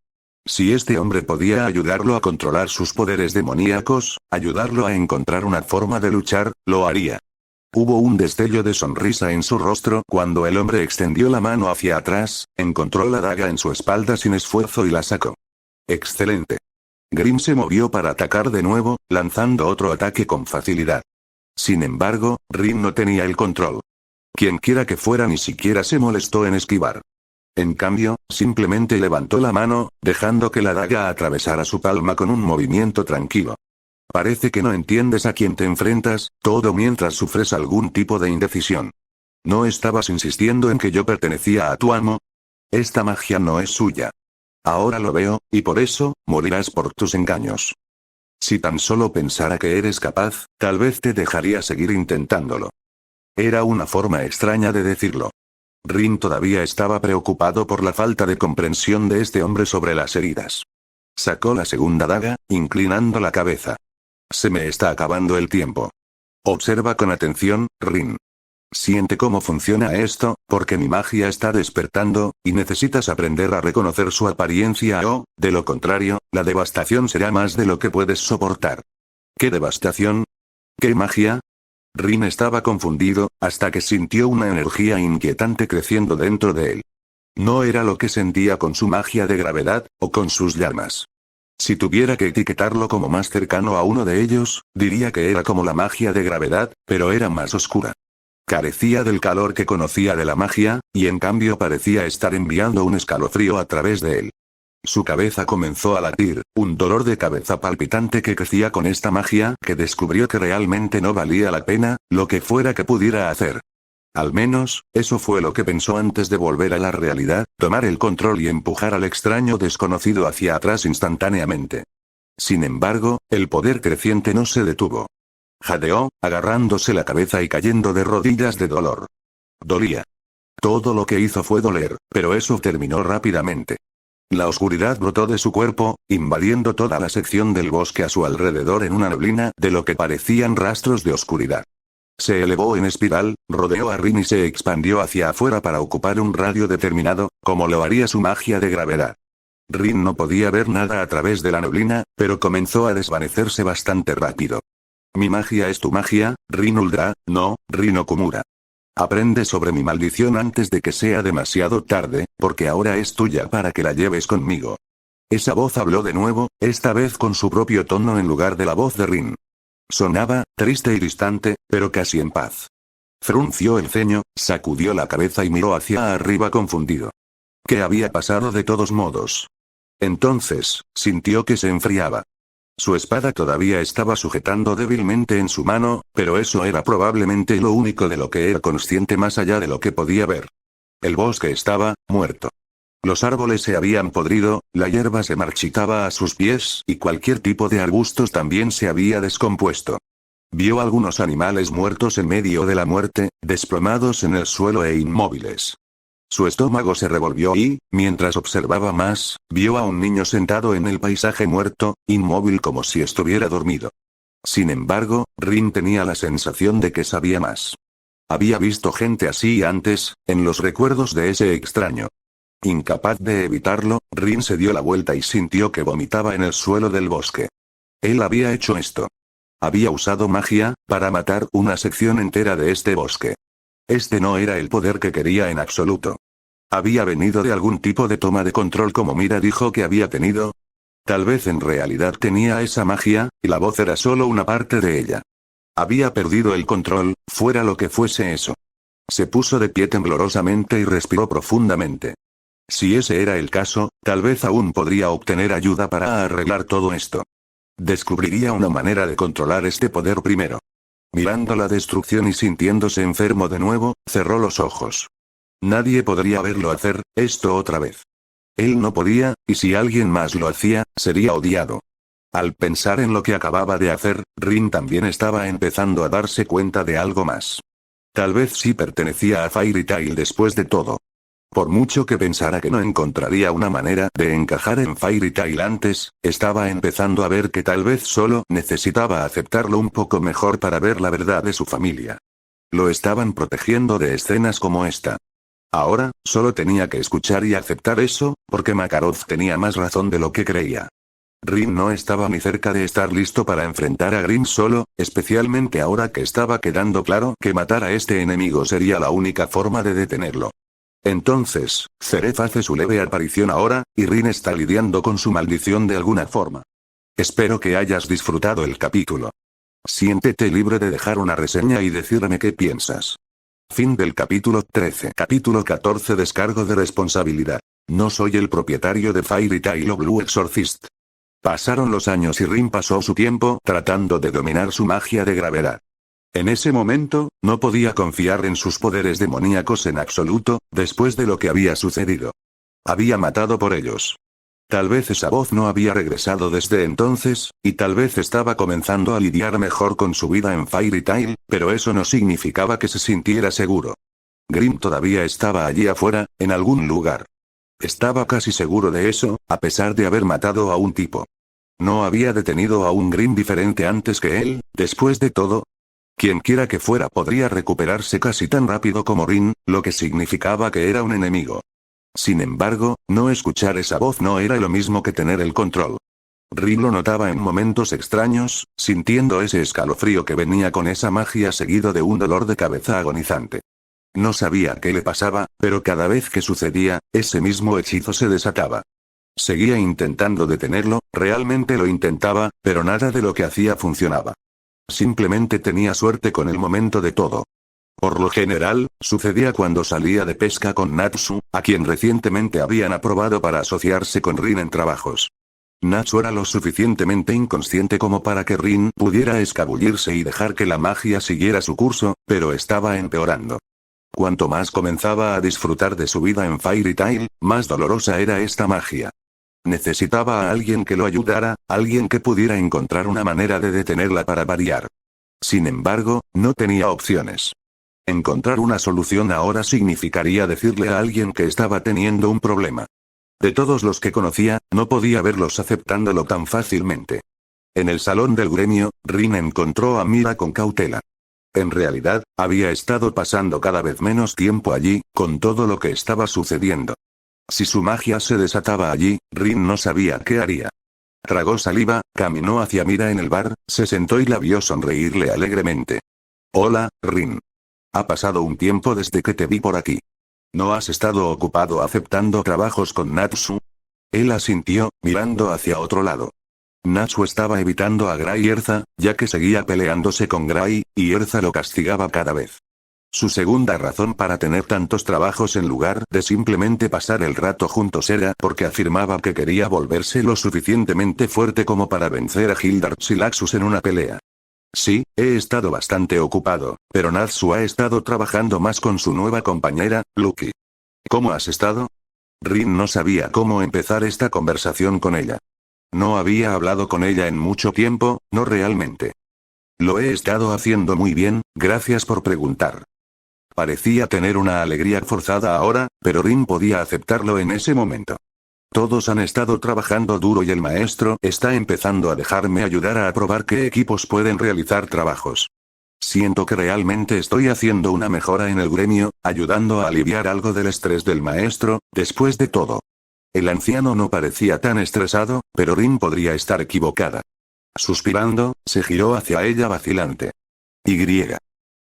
Si este hombre podía ayudarlo a controlar sus poderes demoníacos, ayudarlo a encontrar una forma de luchar, lo haría. Hubo un destello de sonrisa en su rostro cuando el hombre extendió la mano hacia atrás, encontró la daga en su espalda sin esfuerzo y la sacó. ¡Excelente! Grim se movió para atacar de nuevo, lanzando otro ataque con facilidad. Sin embargo, Rin no tenía el control. Quienquiera que fuera ni siquiera se molestó en esquivar. En cambio, simplemente levantó la mano, dejando que la daga atravesara su palma con un movimiento tranquilo. Parece que no entiendes a quién te enfrentas, todo mientras sufres algún tipo de indecisión. ¿No estabas insistiendo en que yo pertenecía a tu amo? Esta magia no es suya. Ahora lo veo, y por eso, morirás por tus engaños. Si tan solo pensara que eres capaz, tal vez te dejaría seguir intentándolo. Era una forma extraña de decirlo. Rin todavía estaba preocupado por la falta de comprensión de este hombre sobre las heridas. Sacó la segunda daga, inclinando la cabeza. Se me está acabando el tiempo. Observa con atención, Rin. Siente cómo funciona esto, porque mi magia está despertando, y necesitas aprender a reconocer su apariencia o, de lo contrario, la devastación será más de lo que puedes soportar. ¿Qué devastación? ¿Qué magia? Rin estaba confundido, hasta que sintió una energía inquietante creciendo dentro de él. No era lo que sentía con su magia de gravedad, o con sus llamas. Si tuviera que etiquetarlo como más cercano a uno de ellos, diría que era como la magia de gravedad, pero era más oscura. Carecía del calor que conocía de la magia, y en cambio parecía estar enviando un escalofrío a través de él. Su cabeza comenzó a latir, un dolor de cabeza palpitante que crecía con esta magia, que descubrió que realmente no valía la pena, lo que fuera que pudiera hacer. Al menos, eso fue lo que pensó antes de volver a la realidad, tomar el control y empujar al extraño desconocido hacia atrás instantáneamente. Sin embargo, el poder creciente no se detuvo. Jadeó, agarrándose la cabeza y cayendo de rodillas de dolor. Dolía. Todo lo que hizo fue doler, pero eso terminó rápidamente. La oscuridad brotó de su cuerpo, invadiendo toda la sección del bosque a su alrededor en una neblina de lo que parecían rastros de oscuridad. Se elevó en espiral, rodeó a Rin y se expandió hacia afuera para ocupar un radio determinado, como lo haría su magia de gravedad. Rin no podía ver nada a través de la neblina, pero comenzó a desvanecerse bastante rápido. Mi magia es tu magia, Rin Uldra, no, Rin Okumura. Aprende sobre mi maldición antes de que sea demasiado tarde, porque ahora es tuya para que la lleves conmigo. Esa voz habló de nuevo, esta vez con su propio tono en lugar de la voz de Rin. Sonaba, triste y distante, pero casi en paz. Frunció el ceño, sacudió la cabeza y miró hacia arriba confundido. ¿Qué había pasado de todos modos? Entonces, sintió que se enfriaba. Su espada todavía estaba sujetando débilmente en su mano, pero eso era probablemente lo único de lo que era consciente más allá de lo que podía ver. El bosque estaba muerto. Los árboles se habían podrido, la hierba se marchitaba a sus pies y cualquier tipo de arbustos también se había descompuesto. Vio algunos animales muertos en medio de la muerte, desplomados en el suelo e inmóviles. Su estómago se revolvió y, mientras observaba más, vio a un niño sentado en el paisaje muerto, inmóvil como si estuviera dormido. Sin embargo, Rin tenía la sensación de que sabía más. Había visto gente así antes, en los recuerdos de ese extraño. Incapaz de evitarlo, Rin se dio la vuelta y sintió que vomitaba en el suelo del bosque. Él había hecho esto. Había usado magia, para matar una sección entera de este bosque. Este no era el poder que quería en absoluto. ¿Había venido de algún tipo de toma de control como Mira dijo que había tenido? Tal vez en realidad tenía esa magia, y la voz era solo una parte de ella. Había perdido el control, fuera lo que fuese eso. Se puso de pie temblorosamente y respiró profundamente. Si ese era el caso, tal vez aún podría obtener ayuda para arreglar todo esto. Descubriría una manera de controlar este poder primero. Mirando la destrucción y sintiéndose enfermo de nuevo, cerró los ojos. Nadie podría verlo hacer esto otra vez. Él no podía, y si alguien más lo hacía, sería odiado. Al pensar en lo que acababa de hacer, Rin también estaba empezando a darse cuenta de algo más. Tal vez sí pertenecía a Fairy Tail después de todo. Por mucho que pensara que no encontraría una manera de encajar en Fairy Tail antes, estaba empezando a ver que tal vez solo necesitaba aceptarlo un poco mejor para ver la verdad de su familia. Lo estaban protegiendo de escenas como esta. Ahora, solo tenía que escuchar y aceptar eso, porque Makarov tenía más razón de lo que creía. Rin no estaba ni cerca de estar listo para enfrentar a Grimm solo, especialmente ahora que estaba quedando claro que matar a este enemigo sería la única forma de detenerlo. Entonces, Zeref hace su leve aparición ahora, y Rin está lidiando con su maldición de alguna forma. Espero que hayas disfrutado el capítulo. Siéntete libre de dejar una reseña y decirme qué piensas. Fin del capítulo 13. Capítulo 14. Descargo de responsabilidad. No soy el propietario de Fairy Tail o Blue Exorcist. Pasaron los años y Rin pasó su tiempo tratando de dominar su magia de gravedad. En ese momento, no podía confiar en sus poderes demoníacos en absoluto, después de lo que había sucedido. Había matado por ellos. Tal vez esa voz no había regresado desde entonces, y tal vez estaba comenzando a lidiar mejor con su vida en Fairy Tail, pero eso no significaba que se sintiera seguro. Grimm todavía estaba allí afuera, en algún lugar. Estaba casi seguro de eso, a pesar de haber matado a un tipo. No había detenido a un Grimm diferente antes que él, después de todo. Quienquiera que fuera podría recuperarse casi tan rápido como Rin, lo que significaba que era un enemigo. Sin embargo, no escuchar esa voz no era lo mismo que tener el control. Rin lo notaba en momentos extraños, sintiendo ese escalofrío que venía con esa magia seguido de un dolor de cabeza agonizante. No sabía qué le pasaba, pero cada vez que sucedía, ese mismo hechizo se desataba. Seguía intentando detenerlo, realmente lo intentaba, pero nada de lo que hacía funcionaba. Simplemente tenía suerte con el momento de todo. Por lo general, sucedía cuando salía de pesca con Natsu, a quien recientemente habían aprobado para asociarse con Rin en trabajos. Natsu era lo suficientemente inconsciente como para que Rin pudiera escabullirse y dejar que la magia siguiera su curso, pero estaba empeorando. Cuanto más comenzaba a disfrutar de su vida en Fairy Tail, más dolorosa era esta magia. Necesitaba a alguien que lo ayudara, alguien que pudiera encontrar una manera de detenerla para variar. Sin embargo, no tenía opciones. Encontrar una solución ahora significaría decirle a alguien que estaba teniendo un problema. De todos los que conocía, no podía verlos aceptándolo tan fácilmente. En el salón del gremio, Rin encontró a Mira con cautela. En realidad, había estado pasando cada vez menos tiempo allí, con todo lo que estaba sucediendo. Si su magia se desataba allí, Rin no sabía qué haría. Tragó saliva, caminó hacia Mira en el bar, se sentó y la vio sonreírle alegremente. Hola, Rin. Ha pasado un tiempo desde que te vi por aquí. ¿No has estado ocupado aceptando trabajos con Natsu? Él asintió, mirando hacia otro lado. Natsu estaba evitando a Gray y Erza, ya que seguía peleándose con Gray, y Erza lo castigaba cada vez. Su segunda razón para tener tantos trabajos en lugar de simplemente pasar el rato juntos era porque afirmaba que quería volverse lo suficientemente fuerte como para vencer a Hildards y Laxus en una pelea. Sí, he estado bastante ocupado, pero Natsu ha estado trabajando más con su nueva compañera, Lucky. ¿Cómo has estado? Rin no sabía cómo empezar esta conversación con ella. No había hablado con ella en mucho tiempo, no realmente. Lo he estado haciendo muy bien, gracias por preguntar. Parecía tener una alegría forzada ahora, pero Rin podía aceptarlo en ese momento. Todos han estado trabajando duro y el maestro está empezando a dejarme ayudar a probar qué equipos pueden realizar trabajos. Siento que realmente estoy haciendo una mejora en el gremio, ayudando a aliviar algo del estrés del maestro, después de todo. El anciano no parecía tan estresado, pero Rin podría estar equivocada. Suspirando, se giró hacia ella vacilante. Y.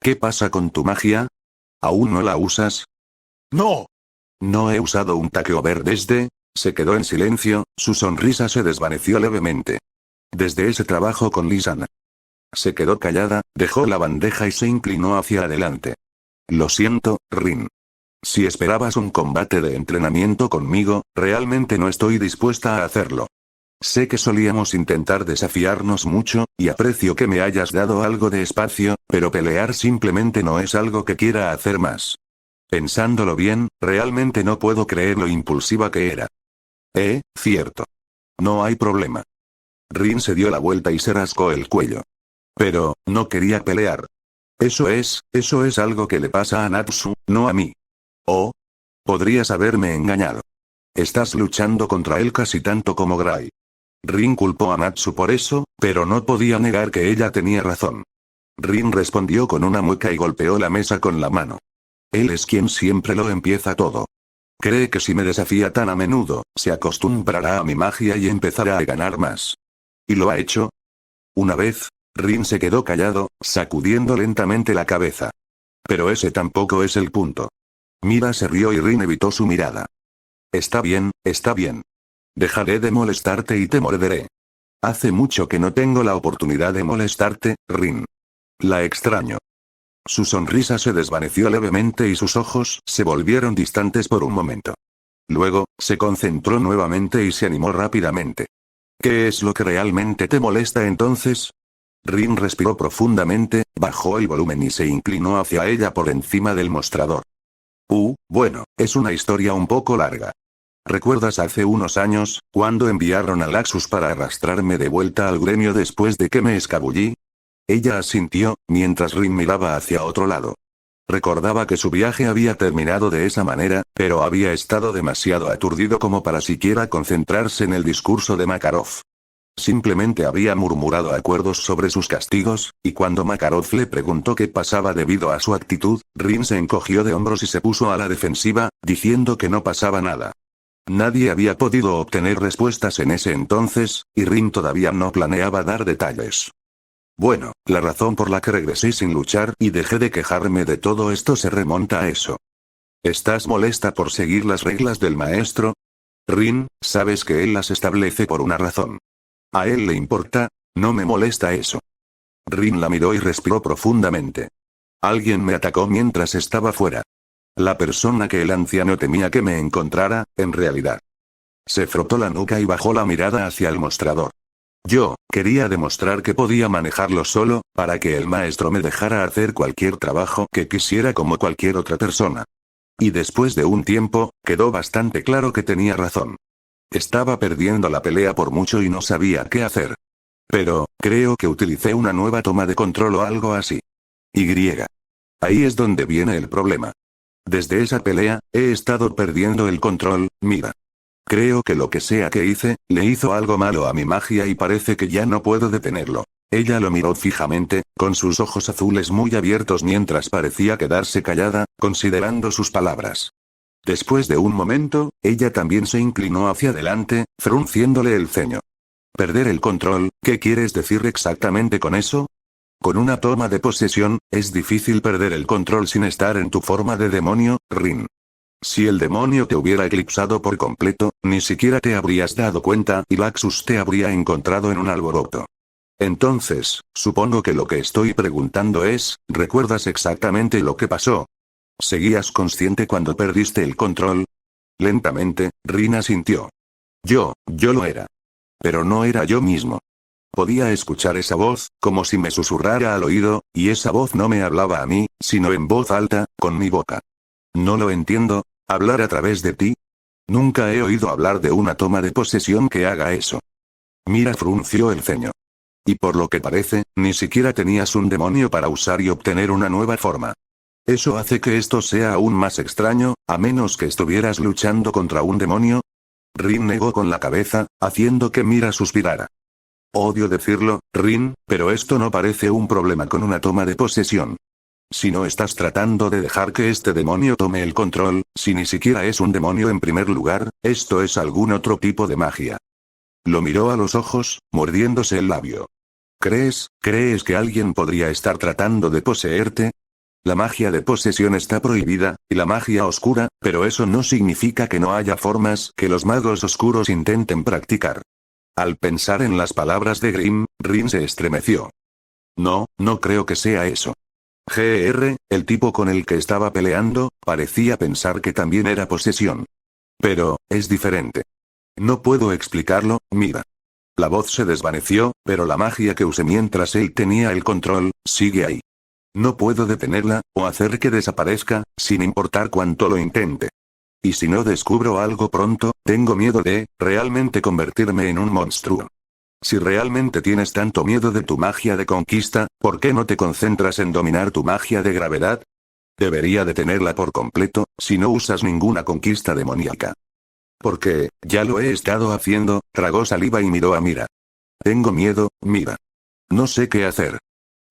¿Qué pasa con tu magia? ¿Aún no la usas? No. No he usado un takeover desde... Se quedó en silencio, su sonrisa se desvaneció levemente. Desde ese trabajo con Lisanna. Se quedó callada, dejó la bandeja y se inclinó hacia adelante. Lo siento, Rin. Si esperabas un combate de entrenamiento conmigo, realmente no estoy dispuesta a hacerlo. sé que solíamos intentar desafiarnos mucho, y aprecio que me hayas dado algo de espacio, pero pelear simplemente no es algo que quiera hacer más. Pensándolo bien, realmente no puedo creer lo impulsiva que era. Cierto. No hay problema. Rin se dio la vuelta y se rascó el cuello. Pero, no quería pelear. Eso es algo que le pasa a Natsu, no a mí. Oh. Podrías haberme engañado. Estás luchando contra él casi tanto como Gray. Rin culpó a Natsu por eso, pero no podía negar que ella tenía razón. Rin respondió con una mueca y golpeó la mesa con la mano. Él es quien siempre lo empieza todo. Cree que si me desafía tan a menudo, se acostumbrará a mi magia y empezará a ganar más. ¿Y lo ha hecho? Una vez, Rin se quedó callado, sacudiendo lentamente la cabeza. Pero ese tampoco es el punto. Mira se rió y Rin evitó su mirada. Está bien, está bien. Dejaré de molestarte y te morderé. Hace mucho que no tengo la oportunidad de molestarte, Rin. La extraño. Su sonrisa se desvaneció levemente y sus ojos se volvieron distantes por un momento. Luego, se concentró nuevamente y se animó rápidamente. ¿Qué es lo que realmente te molesta entonces? Rin respiró profundamente, bajó el volumen y se inclinó hacia ella por encima del mostrador. Bueno, es una historia un poco larga. ¿Recuerdas hace unos años, cuando enviaron a Laxus para arrastrarme de vuelta al gremio después de que me escabullí? Ella asintió, mientras Rin miraba hacia otro lado. Recordaba que su viaje había terminado de esa manera, pero había estado demasiado aturdido como para siquiera concentrarse en el discurso de Makarov. Simplemente había murmurado acuerdos sobre sus castigos, y cuando Makarov le preguntó qué pasaba debido a su actitud, Rin se encogió de hombros y se puso a la defensiva, diciendo que no pasaba nada. Nadie había podido obtener respuestas en ese entonces, y Rin todavía no planeaba dar detalles. Bueno, la razón por la que regresé sin luchar y dejé de quejarme de todo esto se remonta a eso. ¿Estás molesta por seguir las reglas del maestro? Rin, sabes que él las establece por una razón. ¿A él le importa? No me molesta eso. Rin la miró y respiró profundamente. Alguien me atacó mientras estaba fuera. La persona que el anciano temía que me encontrara, en realidad. Se frotó la nuca y bajó la mirada hacia el mostrador. Yo quería demostrar que podía manejarlo solo, para que el maestro me dejara hacer cualquier trabajo que quisiera como cualquier otra persona. Y después de un tiempo, quedó bastante claro que tenía razón. Estaba perdiendo la pelea por mucho y no sabía qué hacer. Pero, creo que utilicé una nueva toma de control o algo así. Ahí es donde viene el problema. Desde esa pelea, he estado perdiendo el control, mira. Creo que lo que sea que hice, le hizo algo malo a mi magia y parece que ya no puedo detenerlo. Ella lo miró fijamente, con sus ojos azules muy abiertos mientras parecía quedarse callada, considerando sus palabras. Después de un momento, ella también se inclinó hacia adelante, frunciéndole el ceño. ¿Perder el control? ¿Qué quieres decir exactamente con eso? Con una toma de posesión, es difícil perder el control sin estar en tu forma de demonio, Rin. Si el demonio te hubiera eclipsado por completo, ni siquiera te habrías dado cuenta y Laxus te habría encontrado en un alboroto. Entonces, supongo que lo que estoy preguntando es, ¿recuerdas exactamente lo que pasó? ¿Seguías consciente cuando perdiste el control? Lentamente, Rin asintió. Yo lo era. Pero no era yo mismo. Podía escuchar esa voz, como si me susurrara al oído, y esa voz no me hablaba a mí, sino en voz alta, con mi boca. No lo entiendo. ¿Hablar a través de ti? Nunca he oído hablar de una toma de posesión que haga eso. Mira frunció el ceño. Y por lo que parece, ni siquiera tenías un demonio para usar y obtener una nueva forma. Eso hace que esto sea aún más extraño, a menos que estuvieras luchando contra un demonio. Rin negó con la cabeza, haciendo que Mira suspirara. Odio decirlo, Rin, pero esto no parece un problema con una toma de posesión. Si no estás tratando de dejar que este demonio tome el control, si ni siquiera es un demonio en primer lugar, esto es algún otro tipo de magia. Lo miró a los ojos, mordiéndose el labio. ¿Crees que alguien podría estar tratando de poseerte? La magia de posesión está prohibida, y la magia oscura, pero eso no significa que no haya formas que los magos oscuros intenten practicar. Al pensar en las palabras de Grimm, Rin se estremeció. No creo que sea eso. El tipo con el que estaba peleando, parecía pensar que también era posesión. Pero, es diferente. No puedo explicarlo, mira. La voz se desvaneció, pero la magia que usé mientras él tenía el control, sigue ahí. No puedo detenerla, o hacer que desaparezca, sin importar cuánto lo intente. Y si no descubro algo pronto, tengo miedo de, realmente convertirme en un monstruo. Si realmente tienes tanto miedo de tu magia de conquista, ¿por qué no te concentras en dominar tu magia de gravedad? Debería detenerla por completo, si no usas ninguna conquista demoníaca. Porque, ya lo he estado haciendo, tragó saliva y miró a Mira. Tengo miedo, Mira. No sé qué hacer.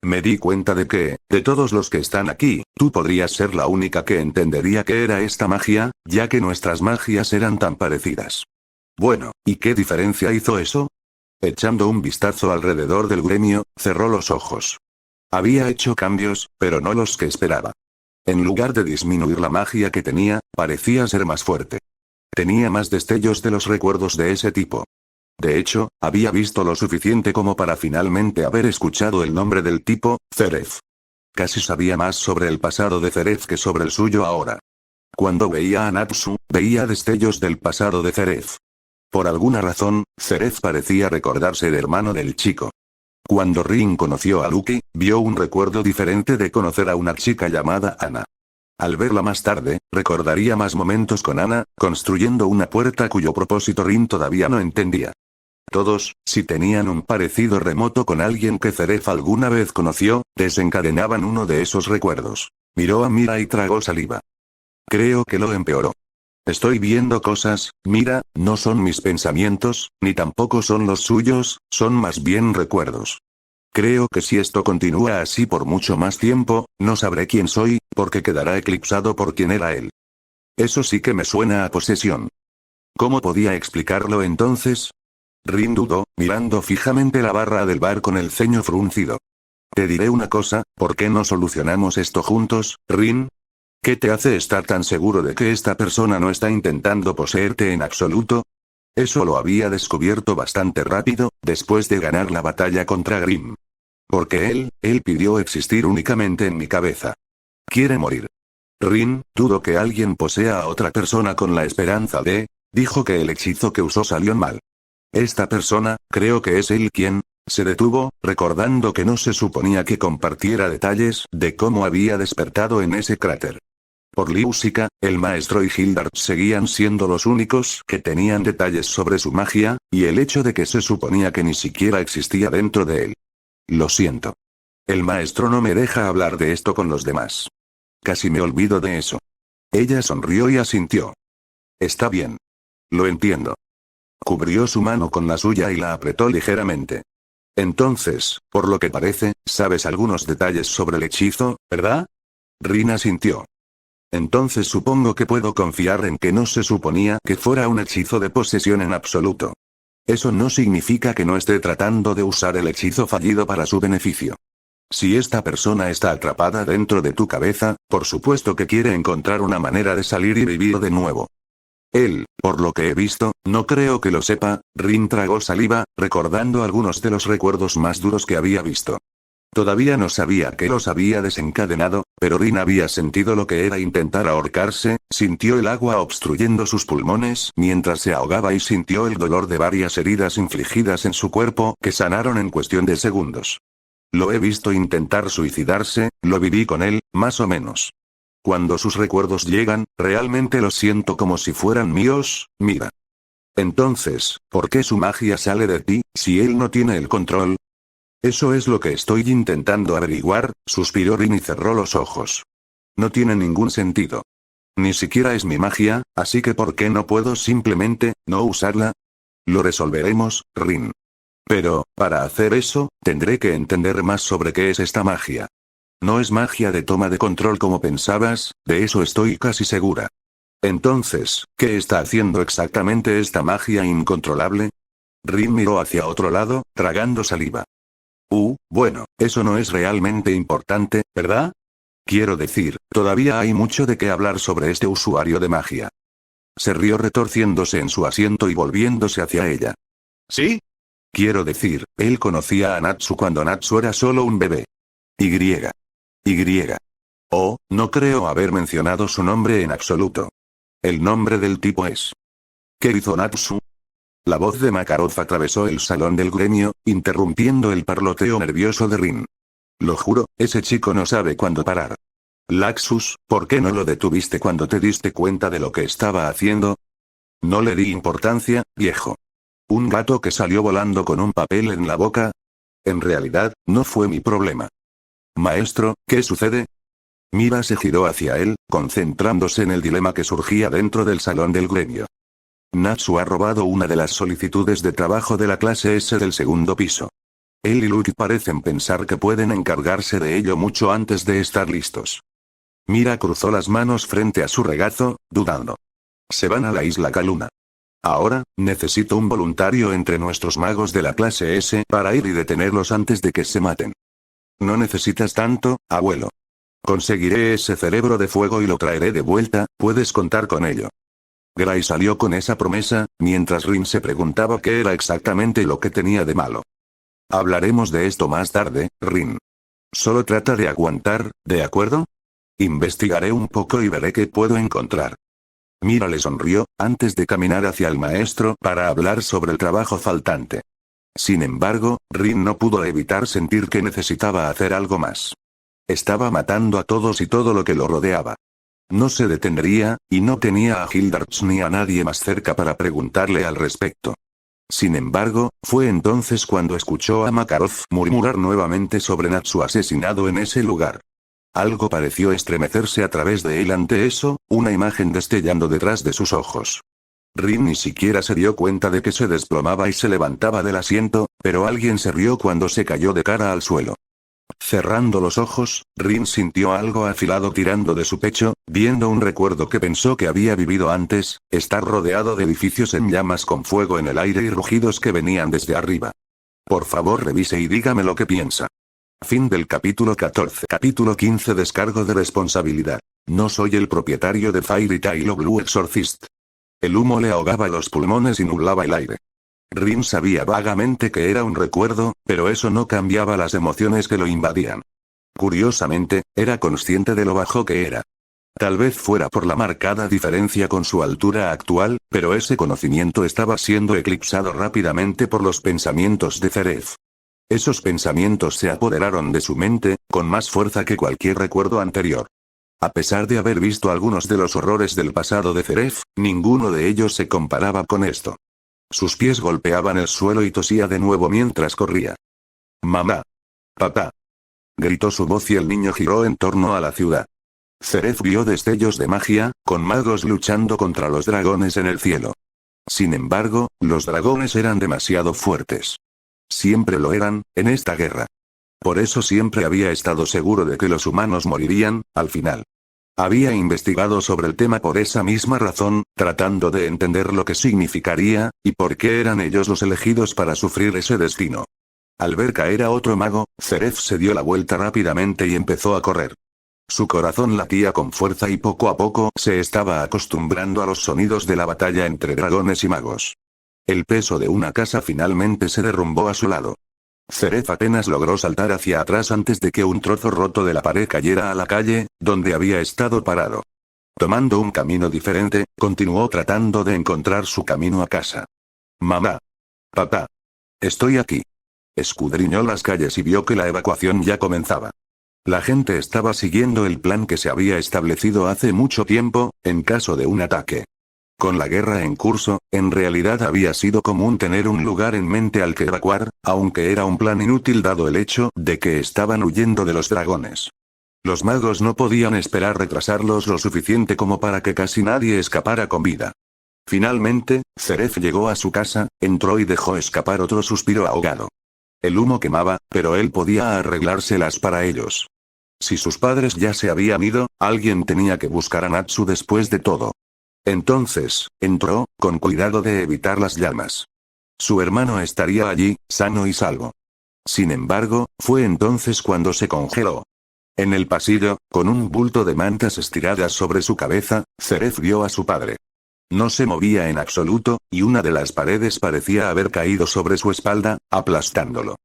Me di cuenta de que, de todos los que están aquí, tú podrías ser la única que entendería qué era esta magia, ya que nuestras magias eran tan parecidas. Bueno, ¿y qué diferencia hizo eso? Echando un vistazo alrededor del gremio, cerró los ojos. Había hecho cambios, pero no los que esperaba. En lugar de disminuir la magia que tenía, parecía ser más fuerte. Tenía más destellos de los recuerdos de ese tipo. De hecho, había visto lo suficiente como para finalmente haber escuchado el nombre del tipo, Ceref. Casi sabía más sobre el pasado de Ceref que sobre el suyo ahora. Cuando veía a Natsu, veía destellos del pasado de Ceref. Por alguna razón, Ceref parecía recordar ser hermano del chico. Cuando Rin conoció a Lucky, vio un recuerdo diferente de conocer a una chica llamada Ana. Al verla más tarde, recordaría más momentos con Ana, construyendo una puerta cuyo propósito Rin todavía no entendía. Todos, si tenían un parecido remoto con alguien que Ceref alguna vez conoció, desencadenaban uno de esos recuerdos. Miró a Mira y tragó saliva. Creo que lo empeoró. Estoy viendo cosas, Mira, no son mis pensamientos, ni tampoco son los suyos, son más bien recuerdos. Creo que si esto continúa así por mucho más tiempo, no sabré quién soy, porque quedará eclipsado por quién era él. Eso sí que me suena a posesión. ¿Cómo podía explicarlo entonces? Rin dudó, mirando fijamente la barra del bar con el ceño fruncido. Te diré una cosa, ¿por qué no solucionamos esto juntos, Rin? ¿Qué te hace estar tan seguro de que esta persona no está intentando poseerte en absoluto? Eso lo había descubierto bastante rápido, después de ganar la batalla contra Grimm. Porque él pidió existir únicamente en mi cabeza. Quiere morir. Rin, dudo que alguien posea a otra persona con la esperanza de... Dijo que el hechizo que usó salió mal. Esta persona, creo que es él quien... Se detuvo, recordando que no se suponía que compartiera detalles de cómo había despertado en ese cráter. Por Liusica, el maestro y Hildart seguían siendo los únicos que tenían detalles sobre su magia, y el hecho de que se suponía que ni siquiera existía dentro de él. Lo siento. El maestro no me deja hablar de esto con los demás. Casi me olvido de eso. Ella sonrió y asintió. Está bien. Lo entiendo. Cubrió su mano con la suya y la apretó ligeramente. Entonces, por lo que parece, sabes algunos detalles sobre el hechizo, ¿verdad? Rin asintió. Entonces supongo que puedo confiar en que no se suponía que fuera un hechizo de posesión en absoluto. Eso no significa que no esté tratando de usar el hechizo fallido para su beneficio. Si esta persona está atrapada dentro de tu cabeza, por supuesto que quiere encontrar una manera de salir y vivir de nuevo. Él, por lo que he visto, no creo que lo sepa. Rin tragó saliva, recordando algunos de los recuerdos más duros que había visto. Todavía no sabía que los había desencadenado, pero Rin había sentido lo que era intentar ahorcarse, sintió el agua obstruyendo sus pulmones mientras se ahogaba y sintió el dolor de varias heridas infligidas en su cuerpo que sanaron en cuestión de segundos. Lo he visto intentar suicidarse, lo viví con él, más o menos. Cuando sus recuerdos llegan, realmente los siento como si fueran míos, Mira. Entonces, ¿por qué su magia sale de ti, si él no tiene el control? Eso es lo que estoy intentando averiguar, suspiró Rin y cerró los ojos. No tiene ningún sentido. Ni siquiera es mi magia, así que ¿por qué no puedo simplemente, no usarla? Lo resolveremos, Rin. Pero, para hacer eso, tendré que entender más sobre qué es esta magia. No es magia de toma de control como pensabas, de eso estoy casi segura. Entonces, ¿qué está haciendo exactamente esta magia incontrolable? Rin miró hacia otro lado, tragando saliva. Bueno, eso no es realmente importante, ¿verdad? Quiero decir, todavía hay mucho de qué hablar sobre este usuario de magia. Se rió retorciéndose en su asiento y volviéndose hacia ella. ¿Sí? Quiero decir, él conocía a Natsu cuando Natsu era solo un bebé. Y. Oh, no creo haber mencionado su nombre en absoluto. El nombre del tipo es... ¿Qué hizo Natsu? La voz de Makarov atravesó el salón del gremio, interrumpiendo el parloteo nervioso de Rin. Lo juro, ese chico no sabe cuándo parar. Laxus, ¿por qué no lo detuviste cuando te diste cuenta de lo que estaba haciendo? No le di importancia, viejo. ¿Un gato que salió volando con un papel en la boca? En realidad, no fue mi problema. Maestro, ¿qué sucede? Mira se giró hacia él, concentrándose en el dilema que surgía dentro del salón del gremio. Natsu ha robado una de las solicitudes de trabajo de la clase S del segundo piso. Él y Luke parecen pensar que pueden encargarse de ello mucho antes de estar listos. Mira cruzó las manos frente a su regazo, dudando. Se van a la isla Kaluna. Ahora, necesito un voluntario entre nuestros magos de la clase S para ir y detenerlos antes de que se maten. No necesitas tanto, abuelo. Conseguiré ese cerebro de fuego y lo traeré de vuelta, puedes contar con ello. Gray salió con esa promesa, mientras Rin se preguntaba qué era exactamente lo que tenía de malo. Hablaremos de esto más tarde, Rin. Solo trata de aguantar, ¿de acuerdo? Investigaré un poco y veré qué puedo encontrar. Mira le sonrió, antes de caminar hacia el maestro para hablar sobre el trabajo faltante. Sin embargo, Rin no pudo evitar sentir que necesitaba hacer algo más. Estaba matando a todos y todo lo que lo rodeaba. No se detendría, y no tenía a Hildarch ni a nadie más cerca para preguntarle al respecto. Sin embargo, fue entonces cuando escuchó a Makarov murmurar nuevamente sobre Natsu asesinado en ese lugar. Algo pareció estremecerse a través de él ante eso, una imagen destellando detrás de sus ojos. Rin ni siquiera se dio cuenta de que se desplomaba y se levantaba del asiento, pero alguien se rió cuando se cayó de cara al suelo. Cerrando los ojos, Rin sintió algo afilado tirando de su pecho, viendo un recuerdo que pensó que había vivido antes, estar rodeado de edificios en llamas con fuego en el aire y rugidos que venían desde arriba. Por favor revise y dígame lo que piensa. Fin del capítulo 14. Capítulo 15. Descargo de responsabilidad. No soy el propietario de Fairy Tail o Blue Exorcist. El humo le ahogaba los pulmones y nublaba el aire. Rin sabía vagamente que era un recuerdo, pero eso no cambiaba las emociones que lo invadían. Curiosamente, era consciente de lo bajo que era. Tal vez fuera por la marcada diferencia con su altura actual, pero ese conocimiento estaba siendo eclipsado rápidamente por los pensamientos de Zeref. Esos pensamientos se apoderaron de su mente, con más fuerza que cualquier recuerdo anterior. A pesar de haber visto algunos de los horrores del pasado de Zeref, ninguno de ellos se comparaba con esto. Sus pies golpeaban el suelo y tosía de nuevo mientras corría. «Mamá. Papá». Gritó su voz y el niño giró en torno a la ciudad. Zeref vio destellos de magia, con magos luchando contra los dragones en el cielo. Sin embargo, los dragones eran demasiado fuertes. Siempre lo eran, en esta guerra. Por eso siempre había estado seguro de que los humanos morirían, al final. Había investigado sobre el tema por esa misma razón, tratando de entender lo que significaría, y por qué eran ellos los elegidos para sufrir ese destino. Al ver caer a otro mago, Zeref se dio la vuelta rápidamente y empezó a correr. Su corazón latía con fuerza y poco a poco se estaba acostumbrando a los sonidos de la batalla entre dragones y magos. El peso de una casa finalmente se derrumbó a su lado. Zeref apenas logró saltar hacia atrás antes de que un trozo roto de la pared cayera a la calle, donde había estado parado. Tomando un camino diferente, continuó tratando de encontrar su camino a casa. «Mamá. Papá. Estoy aquí». Escudriñó las calles y vio que la evacuación ya comenzaba. La gente estaba siguiendo el plan que se había establecido hace mucho tiempo, en caso de un ataque. Con la guerra en curso, en realidad había sido común tener un lugar en mente al que evacuar, aunque era un plan inútil dado el hecho de que estaban huyendo de los dragones. Los magos no podían esperar retrasarlos lo suficiente como para que casi nadie escapara con vida. Finalmente, Zeref llegó a su casa, entró y dejó escapar otro suspiro ahogado. El humo quemaba, pero él podía arreglárselas para ellos. Si sus padres ya se habían ido, alguien tenía que buscar a Natsu después de todo. Entonces, entró, con cuidado de evitar las llamas. Su hermano estaría allí, sano y salvo. Sin embargo, fue entonces cuando se congeló. En el pasillo, con un bulto de mantas estiradas sobre su cabeza, Zeref vio a su padre. No se movía en absoluto, y una de las paredes parecía haber caído sobre su espalda, aplastándolo.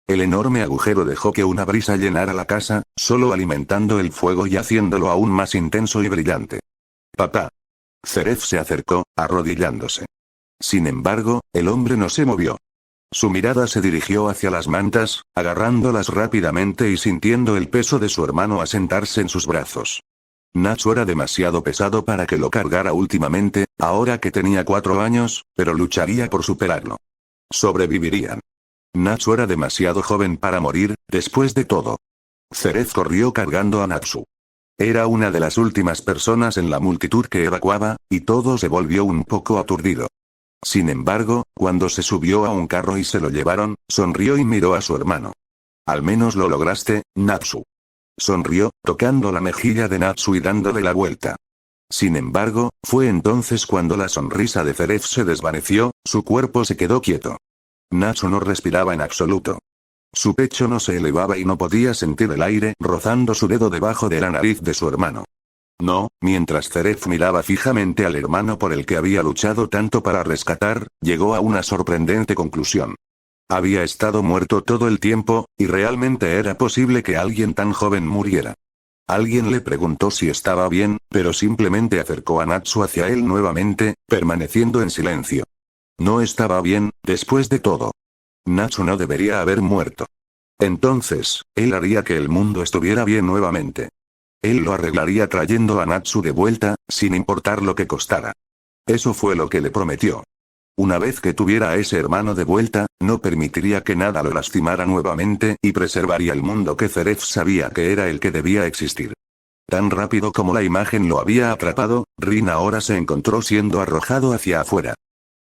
El enorme agujero dejó que una brisa llenara la casa, solo alimentando el fuego y haciéndolo aún más intenso y brillante. «Papá». Zeref se acercó, arrodillándose. Sin embargo, el hombre no se movió. Su mirada se dirigió hacia las mantas, agarrándolas rápidamente y sintiendo el peso de su hermano asentarse en sus brazos. Natsu era demasiado pesado para que lo cargara últimamente, ahora que tenía 4 años, pero lucharía por superarlo. Sobrevivirían. Natsu era demasiado joven para morir, después de todo. Cerezo corrió cargando a Natsu. Era una de las últimas personas en la multitud que evacuaba, y todo se volvió un poco aturdido. Sin embargo, cuando se subió a un carro y se lo llevaron, sonrió y miró a su hermano. Al menos lo lograste, Natsu. Sonrió, tocando la mejilla de Natsu y dándole la vuelta. Sin embargo, fue entonces cuando la sonrisa de Cerezo se desvaneció, su cuerpo se quedó quieto. Natsu no respiraba en absoluto. Su pecho no se elevaba y no podía sentir el aire rozando su dedo debajo de la nariz de su hermano. No, mientras Cerezo miraba fijamente al hermano por el que había luchado tanto para rescatar, llegó a una sorprendente conclusión. Había estado muerto todo el tiempo, y realmente era posible que alguien tan joven muriera. Alguien le preguntó si estaba bien, pero simplemente acercó a Natsu hacia él nuevamente, permaneciendo en silencio. No estaba bien, después de todo. Natsu no debería haber muerto. Entonces, él haría que el mundo estuviera bien nuevamente. Él lo arreglaría trayendo a Natsu de vuelta, sin importar lo que costara. Eso fue lo que le prometió. Una vez que tuviera a ese hermano de vuelta, no permitiría que nada lo lastimara nuevamente y preservaría el mundo que Cerezo sabía que era el que debía existir. Tan rápido como la imagen lo había atrapado, Rin ahora se encontró siendo arrojado hacia afuera.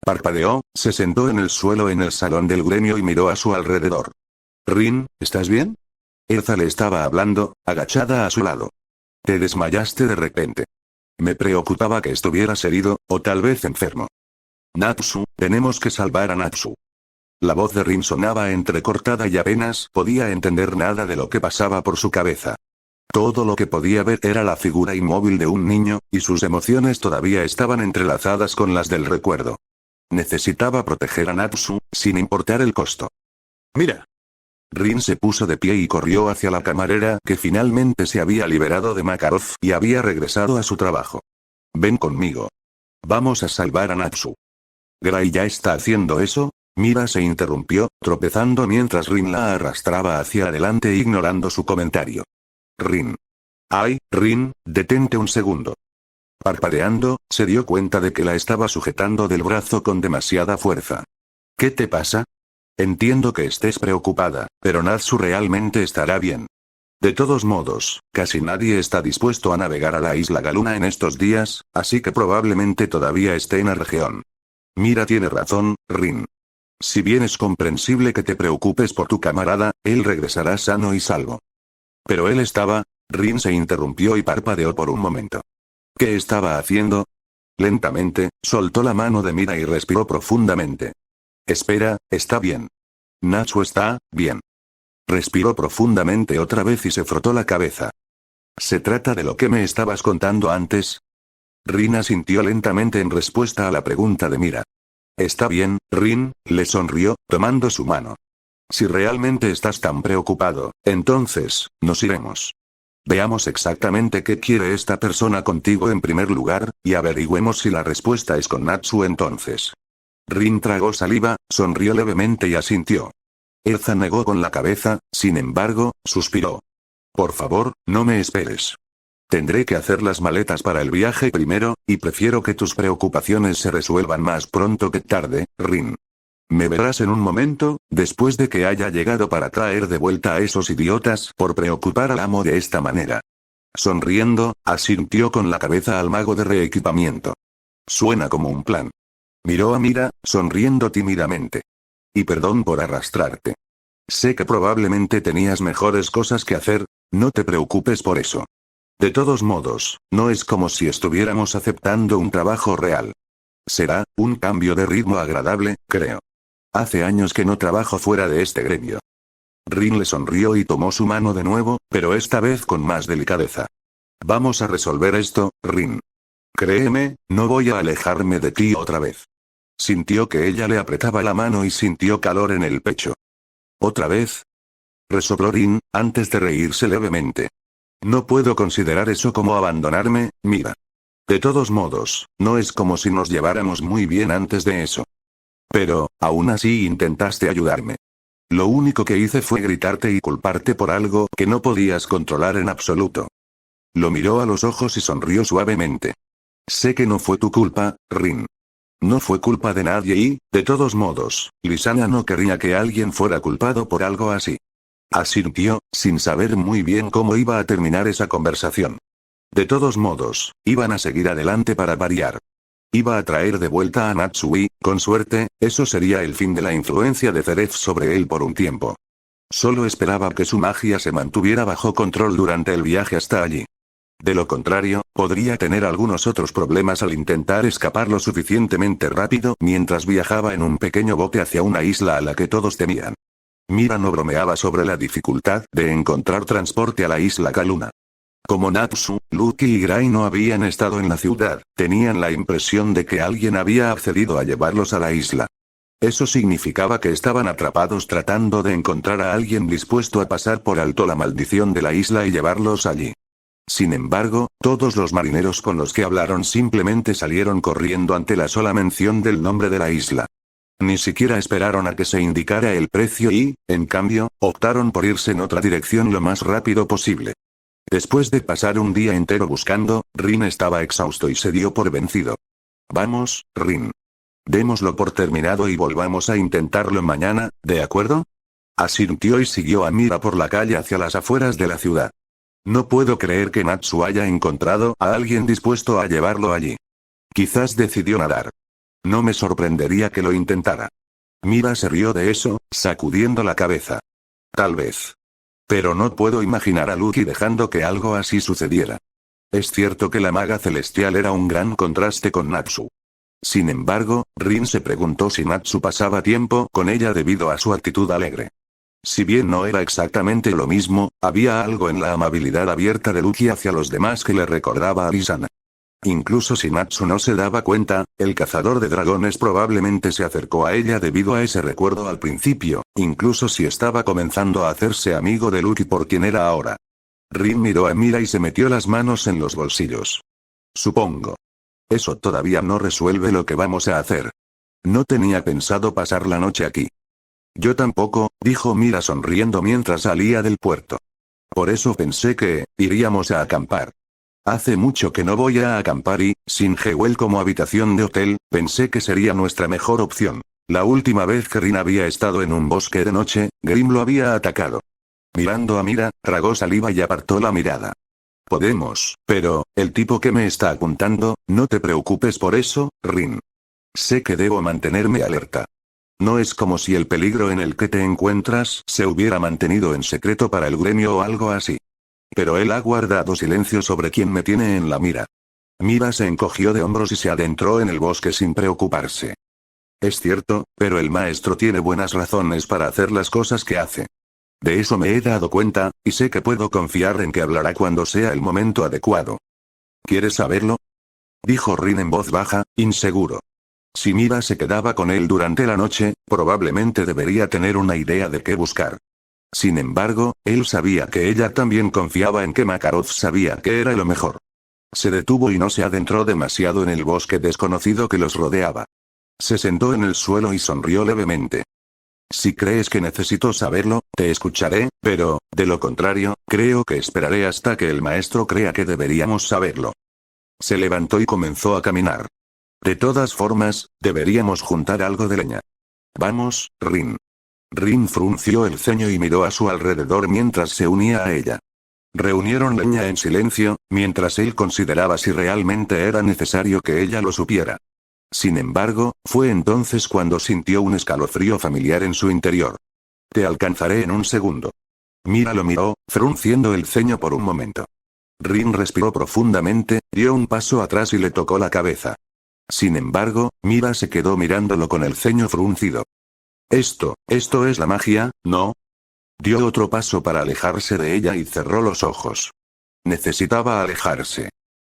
Parpadeó, se sentó en el suelo en el salón del gremio y miró a su alrededor. Rin, ¿estás bien? Erza le estaba hablando, agachada a su lado. Te desmayaste de repente. Me preocupaba que estuvieras herido, o tal vez enfermo. Natsu, tenemos que salvar a Natsu. La voz de Rin sonaba entrecortada y apenas podía entender nada de lo que pasaba por su cabeza. Todo lo que podía ver era la figura inmóvil de un niño, y sus emociones todavía estaban entrelazadas con las del recuerdo. Necesitaba proteger a Natsu, sin importar el costo. Mira. Rin se puso de pie y corrió hacia la camarera que finalmente se había liberado de Makarov y había regresado a su trabajo. Ven conmigo. Vamos a salvar a Natsu. ¿Gray ya está haciendo eso? Mira se interrumpió, tropezando mientras Rin la arrastraba hacia adelante ignorando su comentario. Rin. Ay, Rin, detente un segundo. Parpadeando, se dio cuenta de que la estaba sujetando del brazo con demasiada fuerza. ¿Qué te pasa? Entiendo que estés preocupada, pero Natsu realmente estará bien. De todos modos, casi nadie está dispuesto a navegar a la isla Galuna en estos días, así que probablemente todavía esté en la región. Mira tiene razón, Rin. Si bien es comprensible que te preocupes por tu camarada, él regresará sano y salvo. Pero él estaba... Rin se interrumpió y parpadeó por un momento. ¿Qué estaba haciendo? Lentamente, soltó la mano de Mira y respiró profundamente. Espera, está bien. Natsu está bien. Respiró profundamente otra vez y se frotó la cabeza. ¿Se trata de lo que me estabas contando antes? Rin asintió lentamente en respuesta a la pregunta de Mira. Está bien, Rin, le sonrió, tomando su mano. Si realmente estás tan preocupado, entonces, nos iremos. Veamos exactamente qué quiere esta persona contigo en primer lugar, y averigüemos si la respuesta es con Natsu entonces. Rin tragó saliva, sonrió levemente y asintió. Erza negó con la cabeza, sin embargo, suspiró. Por favor, no me esperes. Tendré que hacer las maletas para el viaje primero, y prefiero que tus preocupaciones se resuelvan más pronto que tarde, Rin. Me verás en un momento, después de que haya llegado para traer de vuelta a esos idiotas por preocupar al amo de esta manera. Sonriendo, asintió con la cabeza al mago de reequipamiento. Suena como un plan. Miró a Mira, sonriendo tímidamente. Y perdón por arrastrarte. Sé que probablemente tenías mejores cosas que hacer, no te preocupes por eso. De todos modos, no es como si estuviéramos aceptando un trabajo real. Será un cambio de ritmo agradable, creo. Hace años que no trabajo fuera de este gremio. Rin le sonrió y tomó su mano de nuevo, pero esta vez con más delicadeza. Vamos a resolver esto, Rin. Créeme, no voy a alejarme de ti otra vez. Sintió que ella le apretaba la mano y sintió calor en el pecho. ¿Otra vez? Resopló Rin, antes de reírse levemente. No puedo considerar eso como abandonarme, Mira. De todos modos, no es como si nos lleváramos muy bien antes de eso. Pero, aún así intentaste ayudarme. Lo único que hice fue gritarte y culparte por algo que no podías controlar en absoluto. Lo miró a los ojos y sonrió suavemente. Sé que no fue tu culpa, Rin. No fue culpa de nadie y, de todos modos, Lisanna no querría que alguien fuera culpado por algo así. Asintió, sin saber muy bien cómo iba a terminar esa conversación. De todos modos, iban a seguir adelante para variar. Iba a traer de vuelta a Natsu y, con suerte, eso sería el fin de la influencia de Zeref sobre él por un tiempo. Solo esperaba que su magia se mantuviera bajo control durante el viaje hasta allí. De lo contrario, podría tener algunos otros problemas al intentar escapar lo suficientemente rápido mientras viajaba en un pequeño bote hacia una isla a la que todos temían. Mira no bromeaba sobre la dificultad de encontrar transporte a la isla Kaluna. Como Natsu, Lucky y Gray no habían estado en la ciudad, tenían la impresión de que alguien había accedido a llevarlos a la isla. Eso significaba que estaban atrapados tratando de encontrar a alguien dispuesto a pasar por alto la maldición de la isla y llevarlos allí. Sin embargo, todos los marineros con los que hablaron simplemente salieron corriendo ante la sola mención del nombre de la isla. Ni siquiera esperaron a que se indicara el precio y, en cambio, optaron por irse en otra dirección lo más rápido posible. Después de pasar un día entero buscando, Rin estaba exhausto y se dio por vencido. Vamos, Rin. Démoslo por terminado y volvamos a intentarlo mañana, ¿de acuerdo? Asintió y siguió a Mira por la calle hacia las afueras de la ciudad. No puedo creer que Natsu haya encontrado a alguien dispuesto a llevarlo allí. Quizás decidió nadar. No me sorprendería que lo intentara. Mira se rió de eso, sacudiendo la cabeza. Tal vez. Pero no puedo imaginar a Lucky dejando que algo así sucediera. Es cierto que la maga celestial era un gran contraste con Natsu. Sin embargo, Rin se preguntó si Natsu pasaba tiempo con ella debido a su actitud alegre. Si bien no era exactamente lo mismo, había algo en la amabilidad abierta de Lucky hacia los demás que le recordaba a Lisanna. Incluso si Natsu no se daba cuenta, el cazador de dragones probablemente se acercó a ella debido a ese recuerdo al principio, incluso si estaba comenzando a hacerse amigo de Lucky por quien era ahora. Rin miró a Mira y se metió las manos en los bolsillos. Supongo. Eso todavía no resuelve lo que vamos a hacer. No tenía pensado pasar la noche aquí. Yo tampoco, dijo Mira sonriendo mientras salía del puerto. Por eso pensé que, iríamos a acampar. Hace mucho que no voy a acampar y, sin Jewel como habitación de hotel, pensé que sería nuestra mejor opción. La última vez que Rin había estado en un bosque de noche, Grim lo había atacado. Mirando a Mira, tragó saliva y apartó la mirada. Podemos, pero, el tipo que me está apuntando, no te preocupes por eso, Rin. Sé que debo mantenerme alerta. No es como si el peligro en el que te encuentras se hubiera mantenido en secreto para el gremio o algo así. Pero él ha guardado silencio sobre quién me tiene en la mira. Mira se encogió de hombros y se adentró en el bosque sin preocuparse. Es cierto, pero el maestro tiene buenas razones para hacer las cosas que hace. De eso me he dado cuenta, y sé que puedo confiar en que hablará cuando sea el momento adecuado. ¿Quieres saberlo? Dijo Rin en voz baja, inseguro. Si Mira se quedaba con él durante la noche, probablemente debería tener una idea de qué buscar. Sin embargo, él sabía que ella también confiaba en que Makarov sabía que era lo mejor. Se detuvo y no se adentró demasiado en el bosque desconocido que los rodeaba. Se sentó en el suelo y sonrió levemente. Si crees que necesito saberlo, te escucharé, pero, de lo contrario, creo que esperaré hasta que el maestro crea que deberíamos saberlo. Se levantó y comenzó a caminar. De todas formas, deberíamos juntar algo de leña. Vamos, Rin. Rin frunció el ceño y miró a su alrededor mientras se unía a ella. Reunieron leña en silencio, mientras él consideraba si realmente era necesario que ella lo supiera. Sin embargo, fue entonces cuando sintió un escalofrío familiar en su interior. Te alcanzaré en un segundo. Mira lo miró, frunciendo el ceño por un momento. Rin respiró profundamente, dio un paso atrás y le tocó la cabeza. Sin embargo, Mira se quedó mirándolo con el ceño fruncido. Esto es la magia, ¿no? Dio otro paso para alejarse de ella y cerró los ojos. Necesitaba alejarse.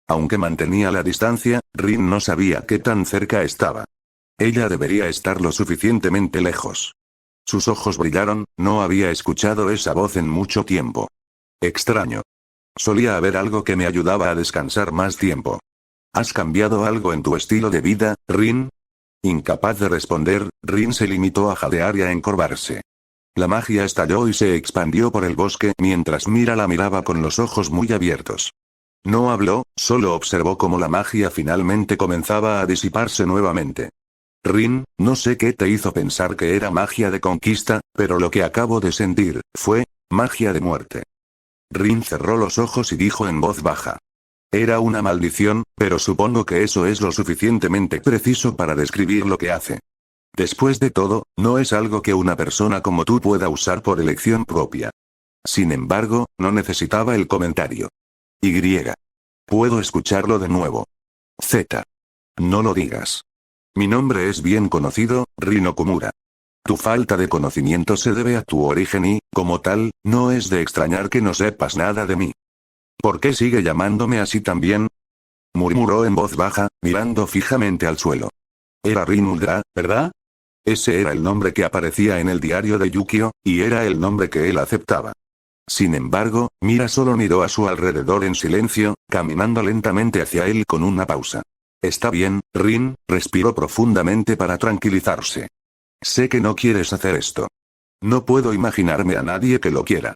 Aunque mantenía la distancia, Rin no sabía qué tan cerca estaba. Ella debería estar lo suficientemente lejos. Sus ojos brillaron, no había escuchado esa voz en mucho tiempo. Extraño. Solía haber algo que me ayudaba a descansar más tiempo. ¿Has cambiado algo en tu estilo de vida, Rin? Incapaz de responder, Rin se limitó a jadear y a encorvarse. La magia estalló y se expandió por el bosque mientras Mira la miraba con los ojos muy abiertos. No habló, solo observó cómo la magia finalmente comenzaba a disiparse nuevamente. Rin, no sé qué te hizo pensar que era magia de conquista, pero lo que acabo de sentir, fue magia de muerte. Rin cerró los ojos y dijo en voz baja. Era una maldición, pero supongo que eso es lo suficientemente preciso para describir lo que hace. Después de todo, no es algo que una persona como tú pueda usar por elección propia. Sin embargo, no necesitaba el comentario. Y. Puedo escucharlo de nuevo. Z. No lo digas. Mi nombre es bien conocido, Rin Okumura. Tu falta de conocimiento se debe a tu origen y, como tal, no es de extrañar que no sepas nada de mí. ¿Por qué sigue llamándome así también? Murmuró en voz baja, mirando fijamente al suelo. Era Rin Uldra, ¿verdad? Ese era el nombre que aparecía en el diario de Yukio, y era el nombre que él aceptaba. Sin embargo, Mira solo miró a su alrededor en silencio, caminando lentamente hacia él con una pausa. Está bien, Rin, respiró profundamente para tranquilizarse. Sé que no quieres hacer esto. No puedo imaginarme a nadie que lo quiera.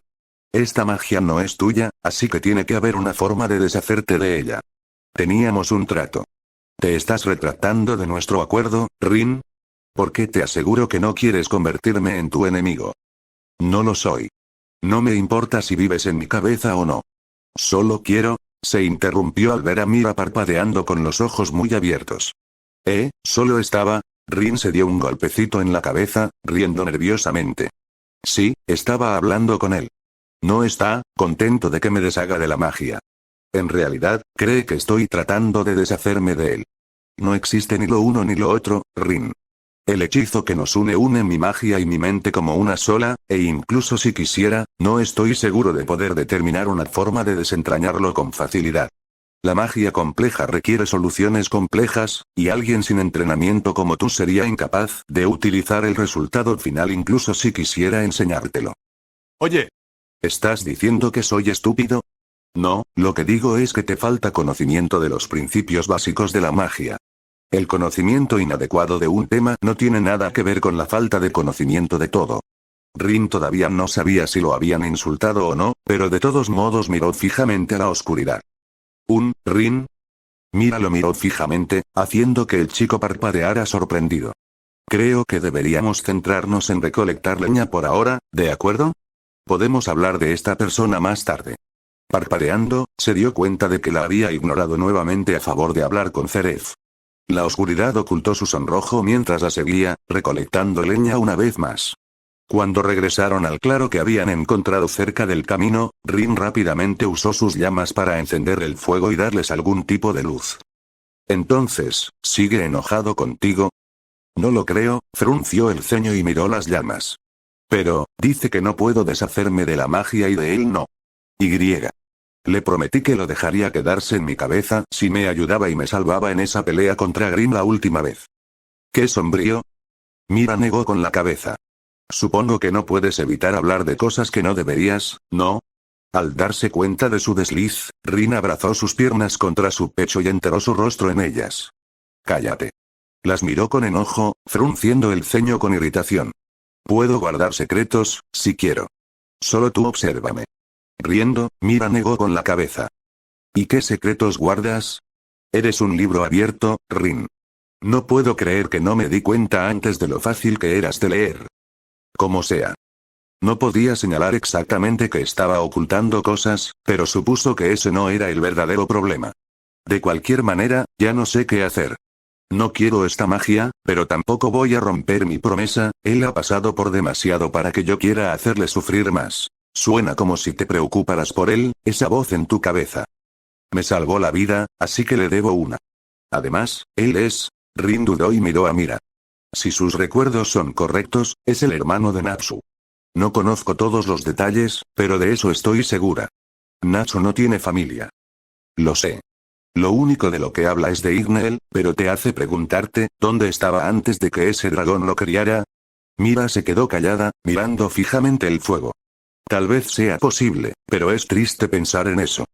Esta magia no es tuya, así que tiene que haber una forma de deshacerte de ella. Teníamos un trato. ¿Te estás retractando de nuestro acuerdo, Rin? ¿Por qué te aseguro que no quieres convertirme en tu enemigo? No lo soy. No me importa si vives en mi cabeza o no. Solo quiero, se interrumpió al ver a Mira parpadeando con los ojos muy abiertos. Solo estaba, Rin se dio un golpecito en la cabeza, riendo nerviosamente. Sí, estaba hablando con él. No está contento de que me deshaga de la magia. En realidad, cree que estoy tratando de deshacerme de él. No existe ni lo uno ni lo otro, Rin. El hechizo que nos une mi magia y mi mente como una sola, e incluso si quisiera, no estoy seguro de poder determinar una forma de desentrañarlo con facilidad. La magia compleja requiere soluciones complejas, y alguien sin entrenamiento como tú sería incapaz de utilizar el resultado final incluso si quisiera enseñártelo. Oye, ¿estás diciendo que soy estúpido? No, lo que digo es que te falta conocimiento de los principios básicos de la magia. El conocimiento inadecuado de un tema no tiene nada que ver con la falta de conocimiento de todo. Rin todavía no sabía si lo habían insultado o no, pero de todos modos miró fijamente a la oscuridad. Rin. Mira lo miró fijamente, haciendo que el chico parpadeara sorprendido. Creo que deberíamos centrarnos en recolectar leña por ahora, ¿de acuerdo? Podemos hablar de esta persona más tarde. Parpadeando, se dio cuenta de que la había ignorado nuevamente a favor de hablar con Ceref. La oscuridad ocultó su sonrojo mientras la seguía, recolectando leña una vez más. Cuando regresaron al claro que habían encontrado cerca del camino, Rin rápidamente usó sus llamas para encender el fuego y darles algún tipo de luz. Entonces, ¿sigue enojado contigo? No lo creo, frunció el ceño y miró las llamas. Pero, dice que no puedo deshacerme de la magia y de él no. Le prometí que lo dejaría quedarse en mi cabeza si me ayudaba y me salvaba en esa pelea contra Grimm la última vez. ¿Qué sombrío? Mira negó con la cabeza. Supongo que no puedes evitar hablar de cosas que no deberías, ¿no? Al darse cuenta de su desliz, Rin abrazó sus piernas contra su pecho y enterró su rostro en ellas. Cállate. Las miró con enojo, frunciendo el ceño con irritación. Puedo guardar secretos, si quiero. Solo tú obsérvame. Riendo, Mira negó con la cabeza. ¿Y qué secretos guardas? Eres un libro abierto, Rin. No puedo creer que no me di cuenta antes de lo fácil que eras de leer. Como sea. No podía señalar exactamente que estaba ocultando cosas, pero supuso que ese no era el verdadero problema. De cualquier manera, ya no sé qué hacer. No quiero esta magia, pero tampoco voy a romper mi promesa, él ha pasado por demasiado para que yo quiera hacerle sufrir más. Suena como si te preocuparas por él, esa voz en tu cabeza. Me salvó la vida, así que le debo una. Además, él es... Rin dudó y miró a Mira. Si sus recuerdos son correctos, es el hermano de Natsu. No conozco todos los detalles, pero de eso estoy segura. Natsu no tiene familia. Lo sé. Lo único de lo que habla es de Igneel, pero te hace preguntarte, ¿dónde estaba antes de que ese dragón lo criara? Mira se quedó callada, mirando fijamente el fuego. Tal vez sea posible, pero es triste pensar en eso.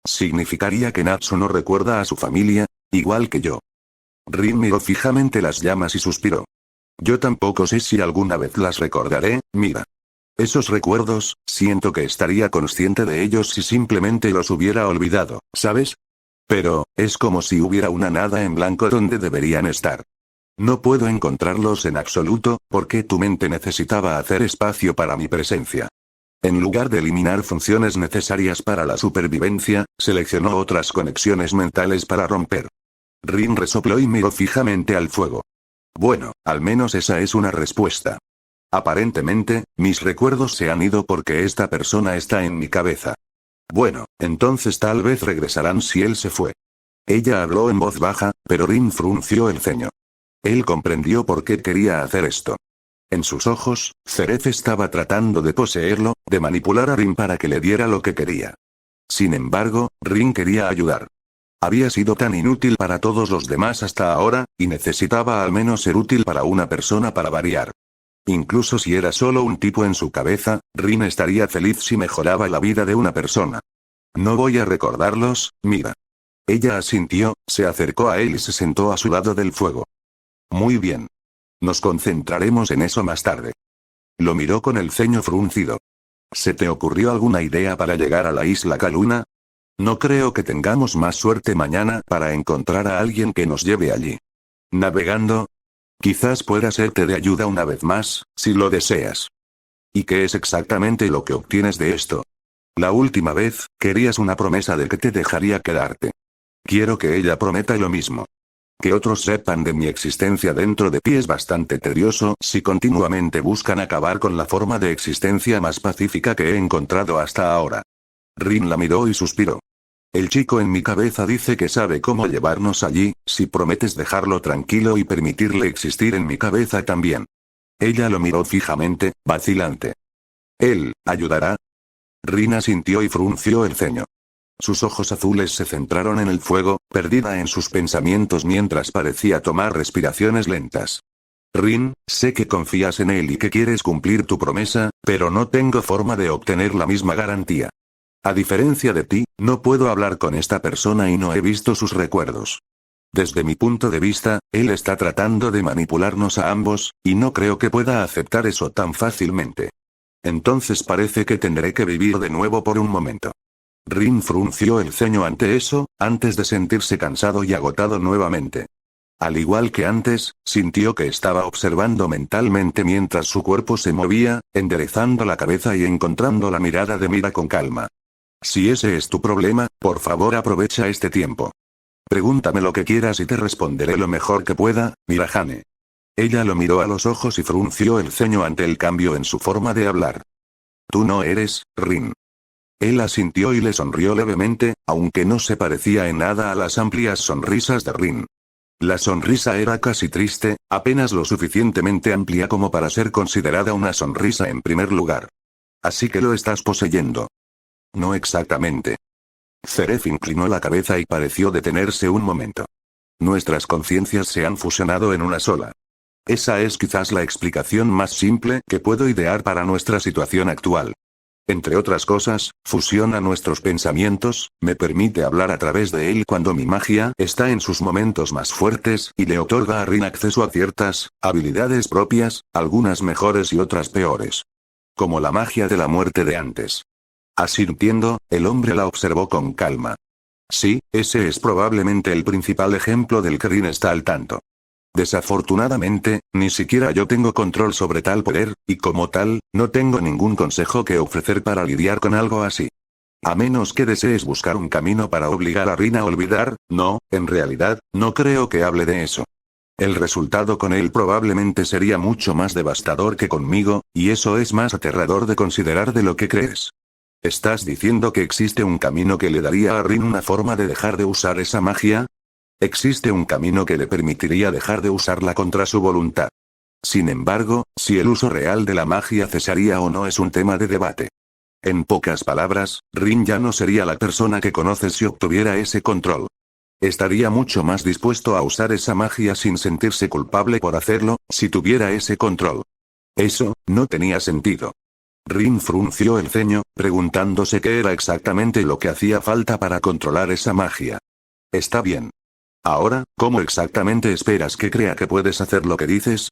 Significaría que Natsu no recuerda a su familia, igual que yo. Rin miró fijamente las llamas y suspiró. Yo tampoco sé si alguna vez las recordaré, mira. Esos recuerdos, siento que estaría consciente de ellos si simplemente los hubiera olvidado, ¿sabes? Pero, es como si hubiera una nada en blanco donde deberían estar. No puedo encontrarlos en absoluto, porque tu mente necesitaba hacer espacio para mi presencia. En lugar de eliminar funciones necesarias para la supervivencia, seleccionó otras conexiones mentales para romper. Rin resopló y miró fijamente al fuego. Bueno, al menos esa es una respuesta. Aparentemente, mis recuerdos se han ido porque esta persona está en mi cabeza. Bueno, entonces tal vez regresarán si él se fue. Ella habló en voz baja, pero Rin frunció el ceño. Él comprendió por qué quería hacer esto. En sus ojos, Ceref estaba tratando de poseerlo, de manipular a Rin para que le diera lo que quería. Sin embargo, Rin quería ayudar. Había sido tan inútil para todos los demás hasta ahora, y necesitaba al menos ser útil para una persona para variar. Incluso si era solo un tipo en su cabeza, Rin estaría feliz si mejoraba la vida de una persona. No voy a recordarlos, mira. Ella asintió, se acercó a él y se sentó a su lado del fuego. Muy bien. Nos concentraremos en eso más tarde. Lo miró con el ceño fruncido. ¿Se te ocurrió alguna idea para llegar a la isla Kaluna? No creo que tengamos más suerte mañana para encontrar a alguien que nos lleve allí. ¿Navegando? Quizás pueda serte de ayuda una vez más, si lo deseas. ¿Y qué es exactamente lo que obtienes de esto? La última vez, querías una promesa de que te dejaría quedarte. Quiero que ella prometa lo mismo. Que otros sepan de mi existencia dentro de ti es bastante tedioso si continuamente buscan acabar con la forma de existencia más pacífica que he encontrado hasta ahora. Rin la miró y suspiró. El chico en mi cabeza dice que sabe cómo llevarnos allí, si prometes dejarlo tranquilo y permitirle existir en mi cabeza también. Ella lo miró fijamente, vacilante. ¿Él ayudará? Rin asintió y frunció el ceño. Sus ojos azules se centraron en el fuego, perdida en sus pensamientos mientras parecía tomar respiraciones lentas. Rin, sé que confías en él y que quieres cumplir tu promesa, pero no tengo forma de obtener la misma garantía. A diferencia de ti, no puedo hablar con esta persona y no he visto sus recuerdos. Desde mi punto de vista, él está tratando de manipularnos a ambos, y no creo que pueda aceptar eso tan fácilmente. Entonces parece que tendré que vivir de nuevo por un momento. Rin frunció el ceño ante eso, antes de sentirse cansado y agotado nuevamente. Al igual que antes, sintió que estaba observando mentalmente mientras su cuerpo se movía, enderezando la cabeza y encontrando la mirada de Mira con calma. Si ese es tu problema, por favor aprovecha este tiempo. Pregúntame lo que quieras y te responderé lo mejor que pueda, Mirahane. Ella lo miró a los ojos y frunció el ceño ante el cambio en su forma de hablar. Tú no eres, Rin. Él asintió y le sonrió levemente, aunque no se parecía en nada a las amplias sonrisas de Rin. La sonrisa era casi triste, apenas lo suficientemente amplia como para ser considerada una sonrisa en primer lugar. Así que lo estás poseyendo. No exactamente. Ceref inclinó la cabeza y pareció detenerse un momento. Nuestras conciencias se han fusionado en una sola. Esa es quizás la explicación más simple que puedo idear para nuestra situación actual. Entre otras cosas, fusiona nuestros pensamientos, me permite hablar a través de él cuando mi magia está en sus momentos más fuertes, y le otorga a Rin acceso a ciertas habilidades propias, algunas mejores y otras peores. Como la magia de la muerte de antes. Asintiendo, el hombre la observó con calma. Sí, ese es probablemente el principal ejemplo del que Rin está al tanto. Desafortunadamente, ni siquiera yo tengo control sobre tal poder, y como tal, no tengo ningún consejo que ofrecer para lidiar con algo así. A menos que desees buscar un camino para obligar a Rin a olvidar, no, en realidad, no creo que hable de eso. El resultado con él probablemente sería mucho más devastador que conmigo, y eso es más aterrador de considerar de lo que crees. ¿Estás diciendo que existe un camino que le daría a Rin una forma de dejar de usar esa magia? ¿Existe un camino que le permitiría dejar de usarla contra su voluntad? Sin embargo, si el uso real de la magia cesaría o no es un tema de debate. En pocas palabras, Rin ya no sería la persona que conoces si obtuviera ese control. Estaría mucho más dispuesto a usar esa magia sin sentirse culpable por hacerlo, si tuviera ese control. Eso, no tenía sentido. Rin frunció el ceño, preguntándose qué era exactamente lo que hacía falta para controlar esa magia. Está bien. Ahora, ¿cómo exactamente esperas que crea que puedes hacer lo que dices?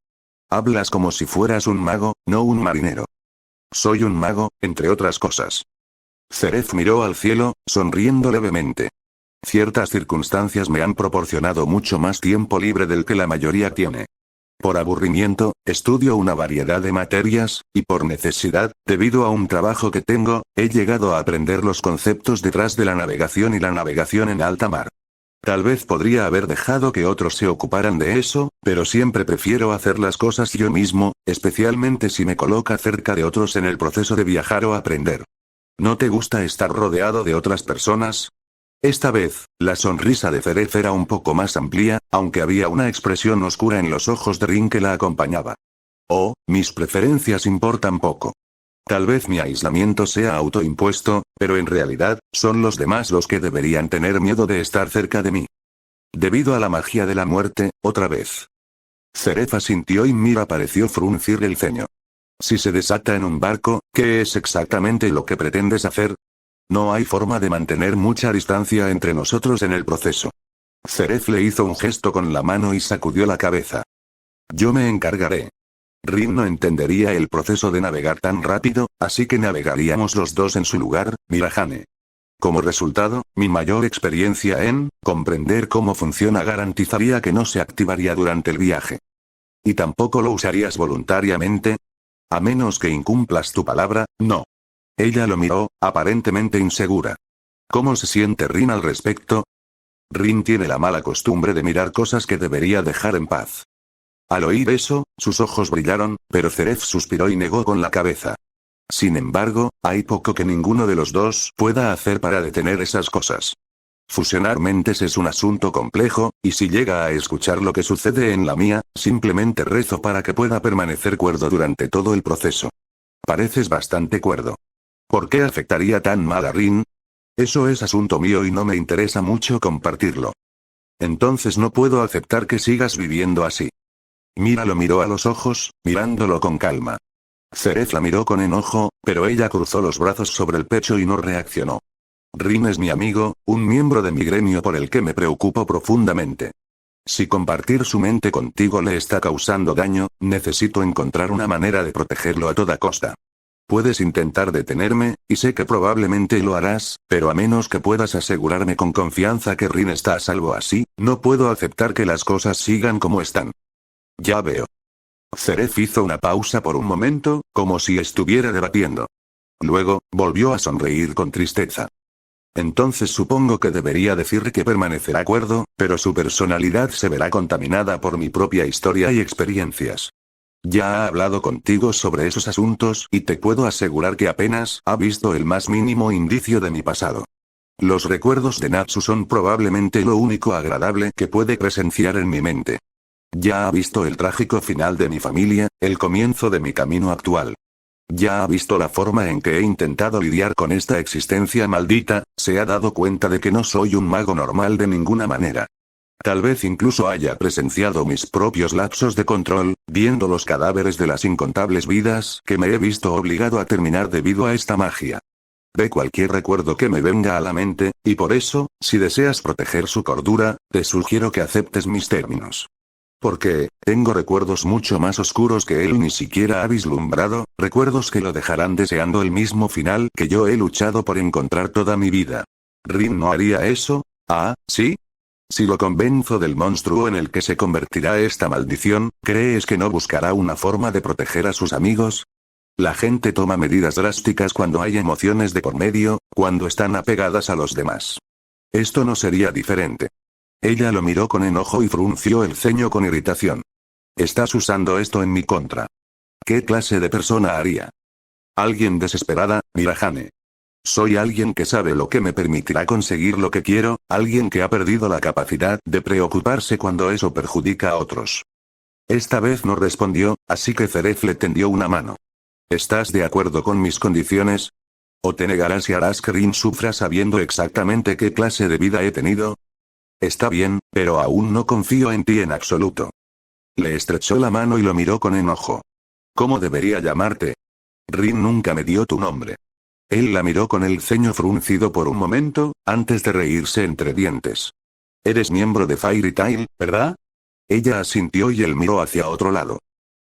Hablas como si fueras un mago, no un marinero. Soy un mago, entre otras cosas. Zeref miró al cielo, sonriendo levemente. Ciertas circunstancias me han proporcionado mucho más tiempo libre del que la mayoría tiene. Por aburrimiento, estudio una variedad de materias, y por necesidad, debido a un trabajo que tengo, he llegado a aprender los conceptos detrás de la navegación y la navegación en alta mar. Tal vez podría haber dejado que otros se ocuparan de eso, pero siempre prefiero hacer las cosas yo mismo, especialmente si me coloca cerca de otros en el proceso de viajar o aprender. ¿No te gusta estar rodeado de otras personas? Esta vez, la sonrisa de Zeref era un poco más amplia, aunque había una expresión oscura en los ojos de Rin que la acompañaba. Oh, mis preferencias importan poco. Tal vez mi aislamiento sea autoimpuesto, pero en realidad, son los demás los que deberían tener miedo de estar cerca de mí. Debido a la magia de la muerte, otra vez. Zeref asintió y Mira pareció fruncir el ceño. Si se desata en un barco, ¿qué es exactamente lo que pretendes hacer? No hay forma de mantener mucha distancia entre nosotros en el proceso. Zeref le hizo un gesto con la mano y sacudió la cabeza. Yo me encargaré. Rin no entendería el proceso de navegar tan rápido, así que navegaríamos los dos en su lugar, Mirahane. Como resultado, mi mayor experiencia en comprender cómo funciona garantizaría que no se activaría durante el viaje. ¿Y tampoco lo usarías voluntariamente? A menos que incumplas tu palabra, no. Ella lo miró, aparentemente insegura. ¿Cómo se siente Rin al respecto? Rin tiene la mala costumbre de mirar cosas que debería dejar en paz. Al oír eso, sus ojos brillaron, pero Zeref suspiró y negó con la cabeza. Sin embargo, hay poco que ninguno de los dos pueda hacer para detener esas cosas. Fusionar mentes es un asunto complejo, y si llega a escuchar lo que sucede en la mía, simplemente rezo para que pueda permanecer cuerdo durante todo el proceso. Pareces bastante cuerdo. ¿Por qué afectaría tan mal a Rin? Eso es asunto mío y no me interesa mucho compartirlo. Entonces no puedo aceptar que sigas viviendo así. Mira lo miró a los ojos, mirándolo con calma. Zeref la miró con enojo, pero ella cruzó los brazos sobre el pecho y no reaccionó. Rin es mi amigo, un miembro de mi gremio por el que me preocupo profundamente. Si compartir su mente contigo le está causando daño, necesito encontrar una manera de protegerlo a toda costa. Puedes intentar detenerme, y sé que probablemente lo harás, pero a menos que puedas asegurarme con confianza que Rin está a salvo así, no puedo aceptar que las cosas sigan como están. Ya veo. Zeref hizo una pausa por un momento, como si estuviera debatiendo. Luego, volvió a sonreír con tristeza. Entonces supongo que debería decir que permanecerá cuerdo, pero su personalidad se verá contaminada por mi propia historia y experiencias. Ya ha hablado contigo sobre esos asuntos y te puedo asegurar que apenas ha visto el más mínimo indicio de mi pasado. Los recuerdos de Natsu son probablemente lo único agradable que puede presenciar en mi mente. Ya ha visto el trágico final de mi familia, el comienzo de mi camino actual. Ya ha visto la forma en que he intentado lidiar con esta existencia maldita, se ha dado cuenta de que no soy un mago normal de ninguna manera. Tal vez incluso haya presenciado mis propios lapsos de control, viendo los cadáveres de las incontables vidas que me he visto obligado a terminar debido a esta magia. Ve cualquier recuerdo que me venga a la mente, y por eso, si deseas proteger su cordura, te sugiero que aceptes mis términos. Porque, tengo recuerdos mucho más oscuros que él ni siquiera ha vislumbrado, recuerdos que lo dejarán deseando el mismo final que yo he luchado por encontrar toda mi vida. ¿Rin no haría eso? Ah, ¿sí? Si lo convenzo del monstruo en el que se convertirá esta maldición, ¿crees que no buscará una forma de proteger a sus amigos? La gente toma medidas drásticas cuando hay emociones de por medio, cuando están apegadas a los demás. Esto no sería diferente. Ella lo miró con enojo y frunció el ceño con irritación. Estás usando esto en mi contra. ¿Qué clase de persona haría? Alguien desesperada, Mirahane. Soy alguien que sabe lo que me permitirá conseguir lo que quiero, alguien que ha perdido la capacidad de preocuparse cuando eso perjudica a otros. Esta vez no respondió, así que Zeref le tendió una mano. ¿Estás de acuerdo con mis condiciones? ¿O te negarás y harás que Rin sufra sabiendo exactamente qué clase de vida he tenido? Está bien, pero aún no confío en ti en absoluto. Le estrechó la mano y lo miró con enojo. ¿Cómo debería llamarte? Rin nunca me dio tu nombre. Él la miró con el ceño fruncido por un momento, antes de reírse entre dientes. Eres miembro de Fairy Tail, ¿verdad? Ella asintió y él miró hacia otro lado.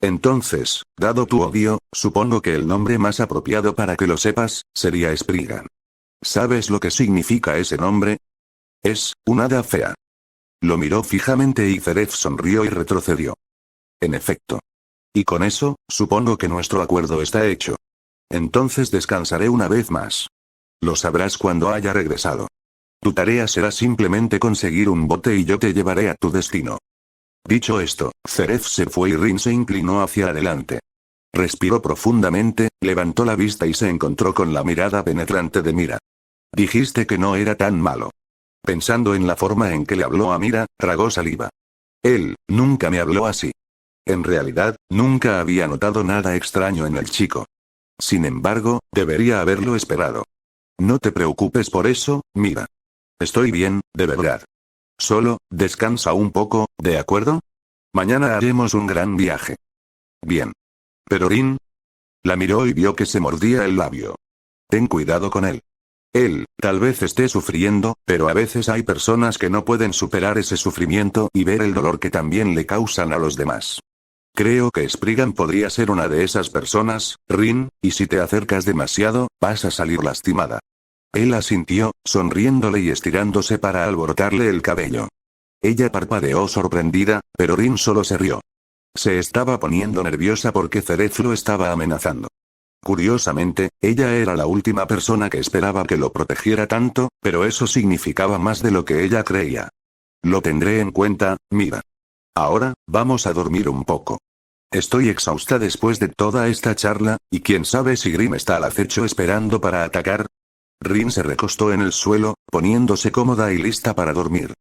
Entonces, dado tu odio, supongo que el nombre más apropiado para que lo sepas, sería Spriggan. ¿Sabes lo que significa ese nombre? Es una hada fea. Lo miró fijamente y Zeref sonrió y retrocedió. En efecto. Y con eso, supongo que nuestro acuerdo está hecho. Entonces descansaré una vez más. Lo sabrás cuando haya regresado. Tu tarea será simplemente conseguir un bote y yo te llevaré a tu destino. Dicho esto, Zeref se fue y Rin se inclinó hacia adelante. Respiró profundamente, levantó la vista y se encontró con la mirada penetrante de Mira. Dijiste que no era tan malo. Pensando en la forma en que le habló a Mira, tragó saliva. Él, nunca me habló así. En realidad, nunca había notado nada extraño en el chico. Sin embargo, debería haberlo esperado. No te preocupes por eso, Mira. Estoy bien, de verdad. Solo, descansa un poco, ¿de acuerdo? Mañana haremos un gran viaje. Bien. Pero Rin. La miró y vio que se mordía el labio. Ten cuidado con él. Él, tal vez esté sufriendo, pero a veces hay personas que no pueden superar ese sufrimiento y ver el dolor que también le causan a los demás. Creo que Spriggan podría ser una de esas personas, Rin, y si te acercas demasiado, vas a salir lastimada. Él asintió, sonriéndole y estirándose para alborotarle el cabello. Ella parpadeó sorprendida, pero Rin solo se rió. Se estaba poniendo nerviosa porque Zeref lo estaba amenazando. Curiosamente, ella era la última persona que esperaba que lo protegiera tanto, pero eso significaba más de lo que ella creía. Lo tendré en cuenta, Mira. Ahora, vamos a dormir un poco. Estoy exhausta después de toda esta charla, y quién sabe si Grim está al acecho esperando para atacar. Rin se recostó en el suelo, poniéndose cómoda y lista para dormir.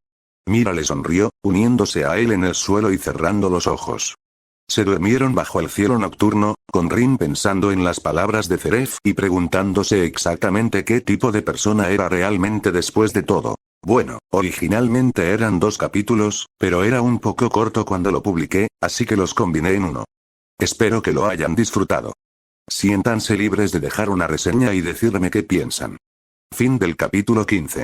Mira le sonrió, uniéndose a él en el suelo y cerrando los ojos. Se durmieron bajo el cielo nocturno, con Rin pensando en las palabras de Zeref y preguntándose exactamente qué tipo de persona era realmente después de todo. Bueno, originalmente eran 2 capítulos, pero era un poco corto cuando lo publiqué, así que los combiné en uno. Espero que lo hayan disfrutado. Siéntanse libres de dejar una reseña y decirme qué piensan. Fin del capítulo 15.